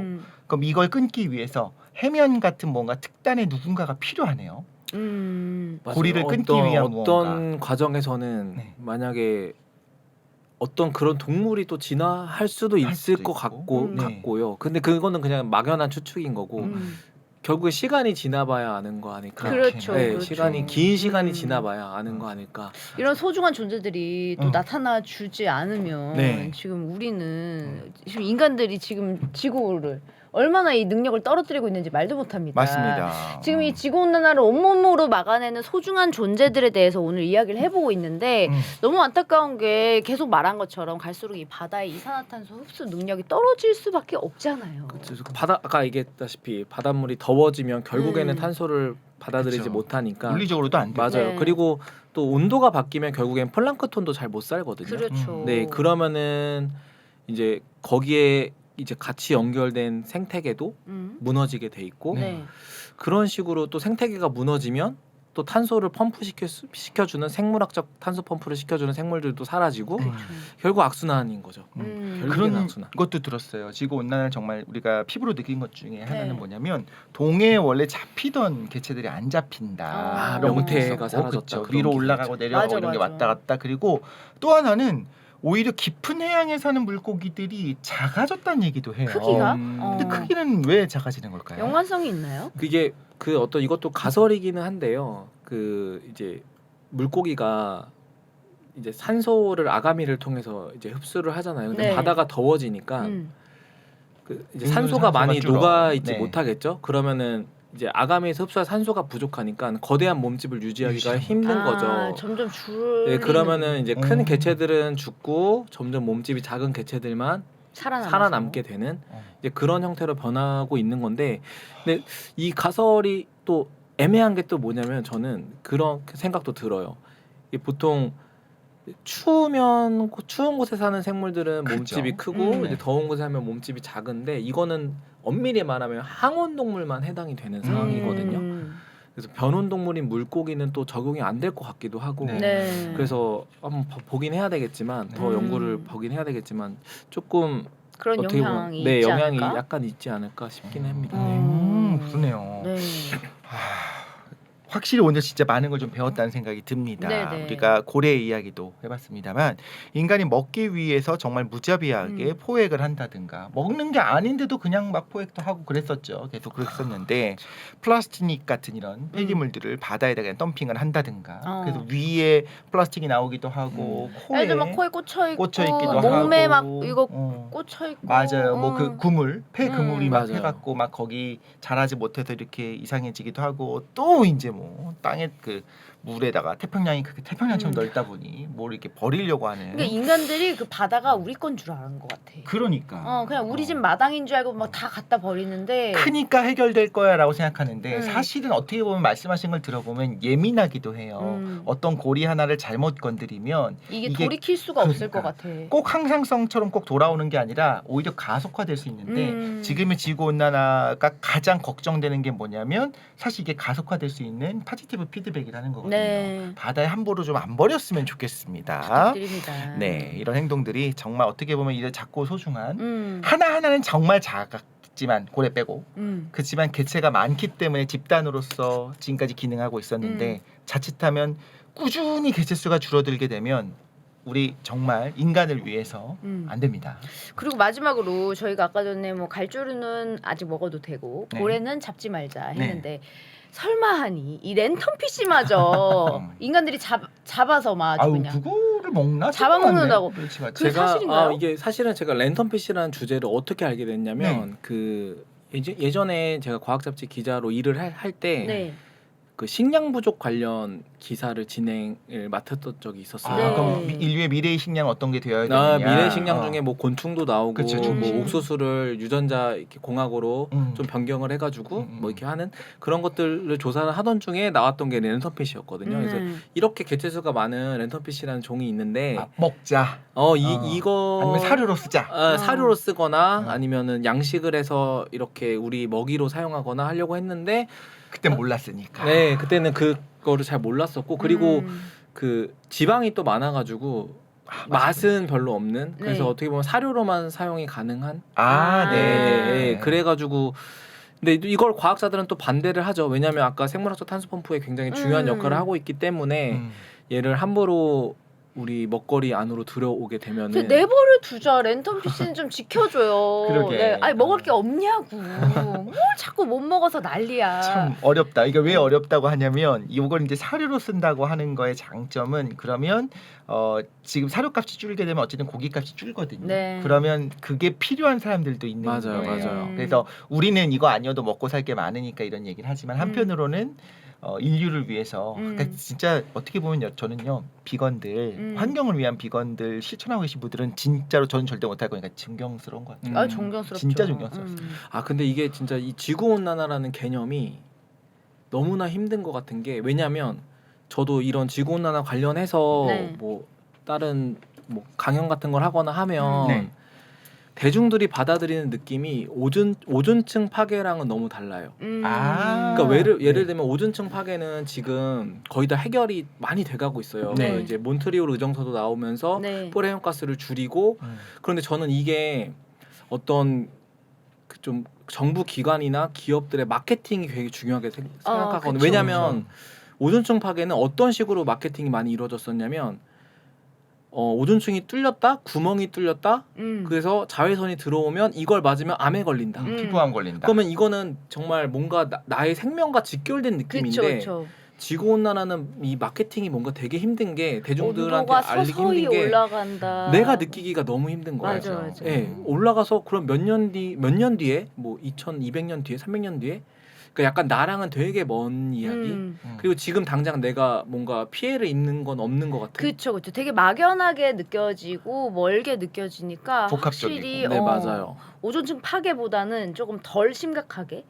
S1: 그럼 이걸 끊기 위해서 해면 같은 뭔가 특단의 누군가가 필요하네요.
S3: 맞아요.
S1: 고리를 끊기 위한
S3: 어떤 과정에서는
S1: 네.
S3: 만약에 어떤 그런 동물이 또 진화할 수도 있을
S1: 수도
S3: 것
S1: 있고.
S3: 같고요. 근데 그거는 그냥 막연한 추측인 거고 결국에 시간이 지나봐야 아는 거 아닐까.
S2: 그렇죠.
S3: 네,
S2: 그렇죠.
S3: 시간이 긴 시간이 지나봐야 아는 거 아닐까.
S2: 이런 소중한 존재들이 또 나타나 주지 않으면
S1: 네.
S2: 지금 우리는 지금 인간들이 지금 지구를 얼마나 이 능력을 떨어뜨리고 있는지 말도 못합니다.
S1: 맞습니다.
S2: 지금 이 지구온난화를 온몸으로 막아내는 소중한 존재들에 대해서 오늘 이야기를 해보고 있는데 너무 안타까운 게 계속 말한 것처럼 갈수록 이 바다의 이산화탄소 흡수 능력이 떨어질 수밖에 없잖아요.
S3: 그래서 아까 얘기했다시피 바닷물이 더워지면 결국에는 탄소를 받아들이지
S1: 그쵸.
S3: 못하니까
S1: 물리적으로도 안 돼요.
S3: 맞아요.
S2: 네.
S3: 그리고 또 온도가 바뀌면 결국엔 플랑크톤도 잘 못 살거든요.
S2: 그렇죠.
S3: 네, 그러면은 이제 거기에 이제 같이 연결된 생태계도 무너지게 돼 있고
S2: 네.
S3: 그런 식으로 또 생태계가 무너지면 또 탄소를 시켜주는 생물학적 탄소 펌프를 시켜주는 생물들도 사라지고 결국 악순환인 거죠. 결국엔
S1: 그런
S3: 악순환.
S1: 것도 들었어요. 지구 온난화를 정말 우리가 피부로 느낀 것 중에 하나는
S2: 네.
S1: 뭐냐면 동해에 원래 잡히던 개체들이 안 잡힌다.
S2: 아,
S1: 이런 것도
S3: 명태가
S1: 있었고,
S3: 사라졌다.
S1: 그쵸.
S3: 그런
S1: 위로
S3: 기사죠.
S1: 올라가고 내려가고
S2: 맞아,
S1: 이런 게
S2: 맞아.
S1: 왔다 갔다. 그리고 또 하나는 오히려 깊은 해양에 사는 물고기들이 작아졌다는 얘기도 해요.
S2: 크기가?
S1: 근데
S2: 어.
S1: 크기는 왜 작아지는 걸까요?
S2: 연관성이 있나요?
S3: 그게 그 어떤 이것도 가설이기는 한데요. 그 이제 물고기가 이제 산소를 아가미를 통해서 이제 흡수를 하잖아요. 근데
S2: 네.
S3: 바다가 더워지니까 그 이제
S1: 음,
S3: 산소가 많이
S1: 줄어.
S3: 녹아 있지
S1: 네.
S3: 못하겠죠. 그러면은 이제 아가미에서 흡수한 산소가 부족하니까 거대한 몸집을 유지하기가
S1: 유지하는
S3: 힘든 거죠.
S2: 점점 줄.
S3: 네, 그러면은 이제 큰
S1: 음.
S3: 개체들은 죽고 점점 몸집이 작은 개체들만 살아남게 되는 이제 그런 형태로 변하고 있는 건데, 근데 이 가설이 또 애매한 게 또 뭐냐면 저는 그런 생각도 들어요. 이게 보통 추운 곳에 사는 생물들은
S1: 그죠.
S3: 몸집이 크고 이제
S1: 네.
S3: 더운 곳에 하면 몸집이 작은데 이거는 엄밀히 말하면 항온 동물만 해당이 되는 상황이거든요. 그래서 변온 동물인 물고기는 또 적용이 안 될 것 같기도 하고.
S1: 네.
S2: 네.
S3: 그래서 한번 보긴 해야 되겠지만 더
S2: 음.
S3: 연구를 보긴 해야 되겠지만 조금
S2: 그런
S3: 어떻게 보면
S2: 영향이
S3: 네,
S2: 있지
S3: 영향이
S2: 않을까?
S3: 약간 있지 않을까 싶긴 합니다.
S1: 그러네요.
S2: 네.
S1: 확실히 오늘 진짜 많은 걸 좀 배웠다는 생각이 듭니다.
S2: 네네.
S1: 우리가 고래의 이야기도 해봤습니다만 인간이 먹기 위해서 정말 무자비하게 포획을 한다든가 먹는 게 아닌데도 그냥 막 포획도 하고 그랬었죠. 계속 그랬었는데 플라스틱 같은 이런 폐기물들을 바다에다 그냥 덤핑을 한다든가 그래서 위에 플라스틱이 나오기도 하고
S2: 애들 막 코에 꽂혀 있고
S1: 꽂혀있기도
S2: 몸에
S1: 하고.
S2: 막 이거
S1: 어.
S2: 꽂혀 있고
S1: 맞아요. 뭐 그 그물, 폐 그물이 막
S3: 맞아요.
S1: 해갖고 막 거기 자라지 못해서 이렇게 이상해지기도 하고 또 이제 뭐 땅에 그 물에다가 태평양이 그렇게 태평양처럼 넓다 보니 뭘 이렇게 버리려고 하는.
S2: 그러니까 인간들이 그 바다가 우리 건 줄 아는 것 같아.
S1: 그러니까.
S2: 그냥 우리 집 마당인 줄 알고 막 다 갖다 버리는데.
S1: 크니까 해결될 거야라고 생각하는데
S2: 음.
S1: 사실은 어떻게 보면 말씀하신 걸 들어보면 예민하기도 해요. 어떤 고리 하나를 잘못 건드리면
S2: 이게 돌이킬 수가 없을 것 같아.
S1: 꼭 항상성처럼 꼭 돌아오는 게 아니라 오히려 가속화될 수 있는데 지금의 지구 온난화가 가장 걱정되는 게 뭐냐면 사실 이게 가속화될 수 있는 포지티브 피드백이라는 거거든요.
S2: 네.
S1: 바다에 함부로 좀 안 버렸으면 좋겠습니다.
S2: 부탁드립니다.
S1: 네, 이런 행동들이 정말 어떻게 보면 이래 작고 소중한
S2: 음.
S1: 하나하나는 정말 작았지만 고래 빼고
S2: 음.
S1: 그렇지만 개체가 많기 때문에 집단으로서 지금까지 기능하고 있었는데 자칫하면 꾸준히 개체 수가 줄어들게 되면 우리 정말 인간을 위해서 안 됩니다.
S2: 그리고 마지막으로 저희가 아까 전에 뭐 갈조류는 아직 먹어도 되고
S1: 네.
S2: 고래는 잡지 말자 했는데 설마하니 이 랜턴 피쉬마저 인간들이 잡아서 막 아주
S1: 아유
S2: 그냥
S1: 그거를 먹나?
S2: 잡아먹는다고.
S1: 그렇지만
S2: 그게
S3: 제가
S2: 사실인가요?
S3: 이게 사실은 제가 랜턴피쉬라는 주제를 어떻게 알게 됐냐면 그 예전에 제가 과학 잡지 기자로 일을 할 때
S2: 네.
S3: 그 식량 부족 관련 기사를 진행을 맡았던 적이 있었어요.
S2: 네.
S1: 그럼 인류의 미래의 식량 어떤 게 되어야 되느냐?
S3: 미래 식량 중에 뭐 곤충도 나오고
S1: 그쵸,
S3: 뭐
S2: 중심.
S3: 옥수수를 유전자 이렇게 공학으로 좀 변경을 해가지고 뭐 이렇게 하는 그런 것들을 조사를 하던 중에 나왔던 게 랜턴피쉬였거든요. 그래서 이렇게 개체수가 많은 랜턴피쉬라는 종이 있는데
S1: 먹자.
S3: 이거
S1: 아니면 사료로 쓰자.
S3: 사료로 쓰거나 아니면은 양식을 해서 이렇게 우리 먹이로 사용하거나 하려고 했는데
S1: 그때 몰랐으니까.
S3: 네 그때는 그거를 잘 몰랐었고 그리고 그 지방이 또 많아가지고 맛은 별로 없는 그래서
S2: 네.
S3: 어떻게 보면 사료로만 사용이 가능한
S1: 네.
S3: 그래가지고 근데 이걸 과학자들은 또 반대를 하죠. 왜냐하면 아까 생물학적 탄소 펌프에 굉장히 중요한 역할을 하고 있기 때문에 얘를 함부로 우리 먹거리 안으로 들어오게 되면은
S2: 내버려 두자. 랜턴 피쉬는 좀 지켜줘요.
S1: 그러게.
S2: 네. 아니 먹을 게 없냐고. 뭘 자꾸 못 먹어서 난리야.
S1: 참 어렵다. 이게 왜 어렵다고 하냐면 이걸 이제 사료로 쓴다고 하는 거의 장점은 그러면 지금 사료값이 줄게 되면 어쨌든 고기값이 줄거든요.
S2: 네.
S1: 그러면 그게 필요한 사람들도 있는
S3: 맞아요,
S1: 거예요.
S3: 맞아요.
S1: 그래서 우리는 이거 아니어도 먹고 살 게 많으니까 이런 얘기를 하지만 한편으로는 인류를 위해서 그러니까 진짜 어떻게 보면 저는요 비건들 환경을 위한 비건들 실천하고 계신 분들은 진짜로 저는 절대 못할 거니까 존경스러운 것 같아요.
S2: 존경스럽죠.
S1: 진짜 존경스럽습니다.
S3: 근데 이게 진짜 이 지구 온난화라는 개념이 너무나 힘든 것 같은 게 왜냐하면 저도 이런 지구 온난화 관련해서 뭐 다른 뭐 강연 같은 걸 하거나 하면
S1: 네.
S3: 대중들이 받아들이는 느낌이 오존층 파괴랑은 너무 달라요.
S1: 아.
S3: 그러니까 예를
S1: 네.
S3: 들면 오존층 파괴는 지금 거의 다 해결이 많이 돼가고 있어요.
S1: 네.
S3: 그 이제 몬트리올 의정서도 나오면서
S2: 네.
S3: 포레형 가스를 줄이고 그런데 저는 이게 어떤 그 좀 정부 기관이나 기업들의 마케팅이 되게 중요하게 생각하거든요.
S2: 그쵸,
S3: 왜냐하면 오존층 파괴는 어떤 식으로 마케팅이 많이 이루어졌었냐면 오존층이 뚫렸다, 구멍이 뚫렸다. 그래서 자외선이 들어오면 이걸 맞으면 암에 걸린다.
S1: 피부암 걸린다.
S3: 그러면 이거는 정말 뭔가 나의 생명과 직결된 느낌인데
S2: 그렇죠.
S3: 지구 온난화는 이 마케팅이 뭔가 되게 힘든 게 대중들한테
S2: 온도가
S3: 알리기
S2: 서서히
S3: 힘든 게
S2: 올라간다.
S3: 내가 느끼기가 너무 힘든 거예요.
S2: 맞아.
S3: 예, 올라가서 그럼 몇 년 뒤에 뭐 2200년 뒤에 300년 뒤에 그러니까 약간 나랑은 되게 먼 이야기. 그리고 지금 당장 내가 뭔가 피해를 입는 건 없는 것 같아요.
S2: 그렇죠. 되게 막연하게 느껴지고 멀게 느껴지니까
S1: 복합적이고.
S2: 확실히
S3: 네, 맞아요.
S2: 오존층 파괴보다는 조금 덜 심각하게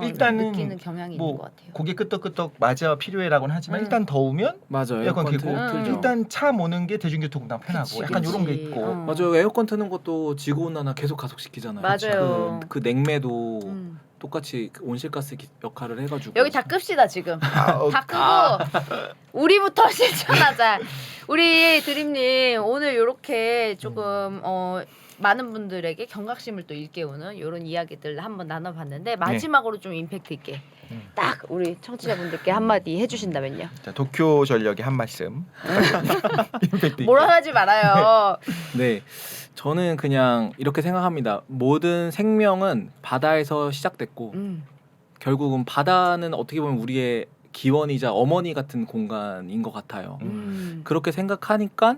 S1: 일단은
S2: 느끼는 경향이
S1: 뭐
S2: 있는 것 같아요.
S1: 고개 끄덕끄덕 맞아 필요해라고는 하지만 일단 더우면
S3: 맞아요.
S1: 에어컨 켜고
S2: 틀죠.
S1: 일단 차 모는 게 대중교통보다 편하고
S2: 그치,
S1: 약간
S2: 그치.
S1: 이런 게 있고
S3: 맞아요. 에어컨 트는 것도 지구 온난화 계속 가속시키잖아요.
S2: 맞아요.
S3: 그 냉매도
S2: 음.
S3: 똑같이 그 온실가스 역할을 해가지고
S2: 여기 다 끕시다 지금.
S1: 아,
S2: 다 끄고 우리부터 실천하자. 우리 드림님 오늘 이렇게 조금 많은 분들에게 경각심을 또 일깨우는 이런 이야기들 한번 나눠봤는데 마지막으로 좀 임팩트 있게 딱 우리 청취자분들께 한마디 해주신다면요.
S1: 자, 도쿄 전력의 한 말씀. 임팩트 있게.
S2: 뭐라 하지 말아요.
S3: 네, 저는 그냥 이렇게 생각합니다. 모든 생명은 바다에서 시작됐고 결국은 바다는 어떻게 보면 우리의 기원이자 어머니 같은 공간인 것 같아요. 그렇게 생각하니까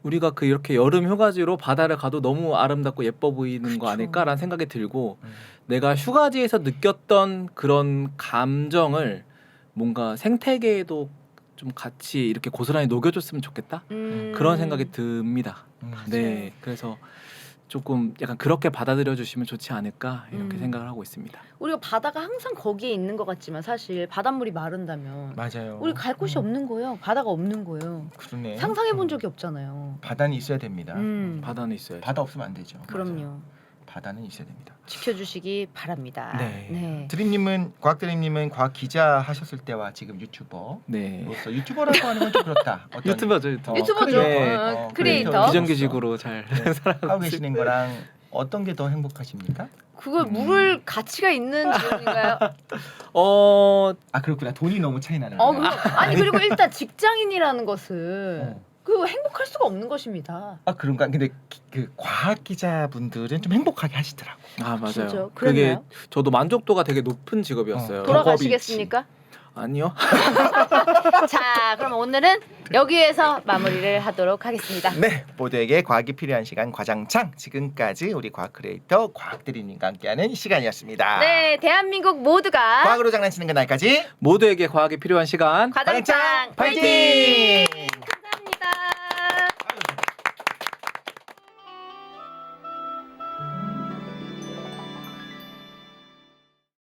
S3: 우리가 그 이렇게 여름 휴가지로 바다를 가도 너무 아름답고 예뻐 보이는
S2: 그쵸.
S3: 거 아닐까라는 생각이 들고 내가 휴가지에서 느꼈던 그런 감정을 뭔가 생태계에도 좀 같이 이렇게 고스란히 녹여줬으면 좋겠다 그런 생각이 듭니다. 네, 그래서 조금 약간 그렇게 받아들여 주시면 좋지 않을까 이렇게 생각을 하고 있습니다.
S2: 우리가 바다가 항상 거기에 있는 것 같지만 사실 바닷물이 마른다면
S1: 맞아요.
S2: 우리 갈 곳이 없는 거예요. 바다가 없는 거예요.
S1: 그러네.
S2: 상상해 본 적이 없잖아요.
S1: 바다는 있어야 됩니다.
S3: 바다는 있어요.
S1: 바다 없으면 안 되죠.
S2: 그럼요.
S1: 맞아요. 바다는 있어야 됩니다.
S2: 지켜주시기 바랍니다.
S1: 네. 드림님은 과학 기자 하셨을 때와 지금 유튜버로서
S3: 네.
S1: 유튜버라고 하는 건 좀 그렇다. 어떤
S3: 유튜버죠, 유튜버.
S2: 유튜버죠.
S3: 네.
S2: 크리에이터.
S3: 비정규직으로 잘 살아가고
S1: 하고 계시는 거랑 어떤 게 더 행복하십니까?
S2: 그걸 물을 가치가 있는 질문인가요?
S1: 아 그렇구나. 돈이 너무 차이 나는
S2: 그럼, 아니 그리고 일단 직장인이라는 것은
S1: 어.
S2: 그 행복할 수가 없는 것입니다.
S1: 아 그런가? 근데 그 과학 기자분들은 좀 행복하게 하시더라고.
S3: 아 맞아요.
S2: 진짜요?
S3: 그게
S2: 그랬나요?
S3: 저도 만족도가 되게 높은 직업이었어요.
S2: 돌아가시겠습니까?
S3: 아니요.
S2: 자, 그럼 오늘은 여기에서 마무리를 하도록 하겠습니다.
S1: 네, 모두에게 과학이 필요한 시간 과장창. 지금까지 우리 과학 크리에이터 과학드림님과 함께하는 시간이었습니다.
S2: 네, 대한민국 모두가
S1: 과학으로 장난치는 그날까지
S3: 모두에게 과학이 필요한 시간.
S2: 과장창
S1: 파이팅!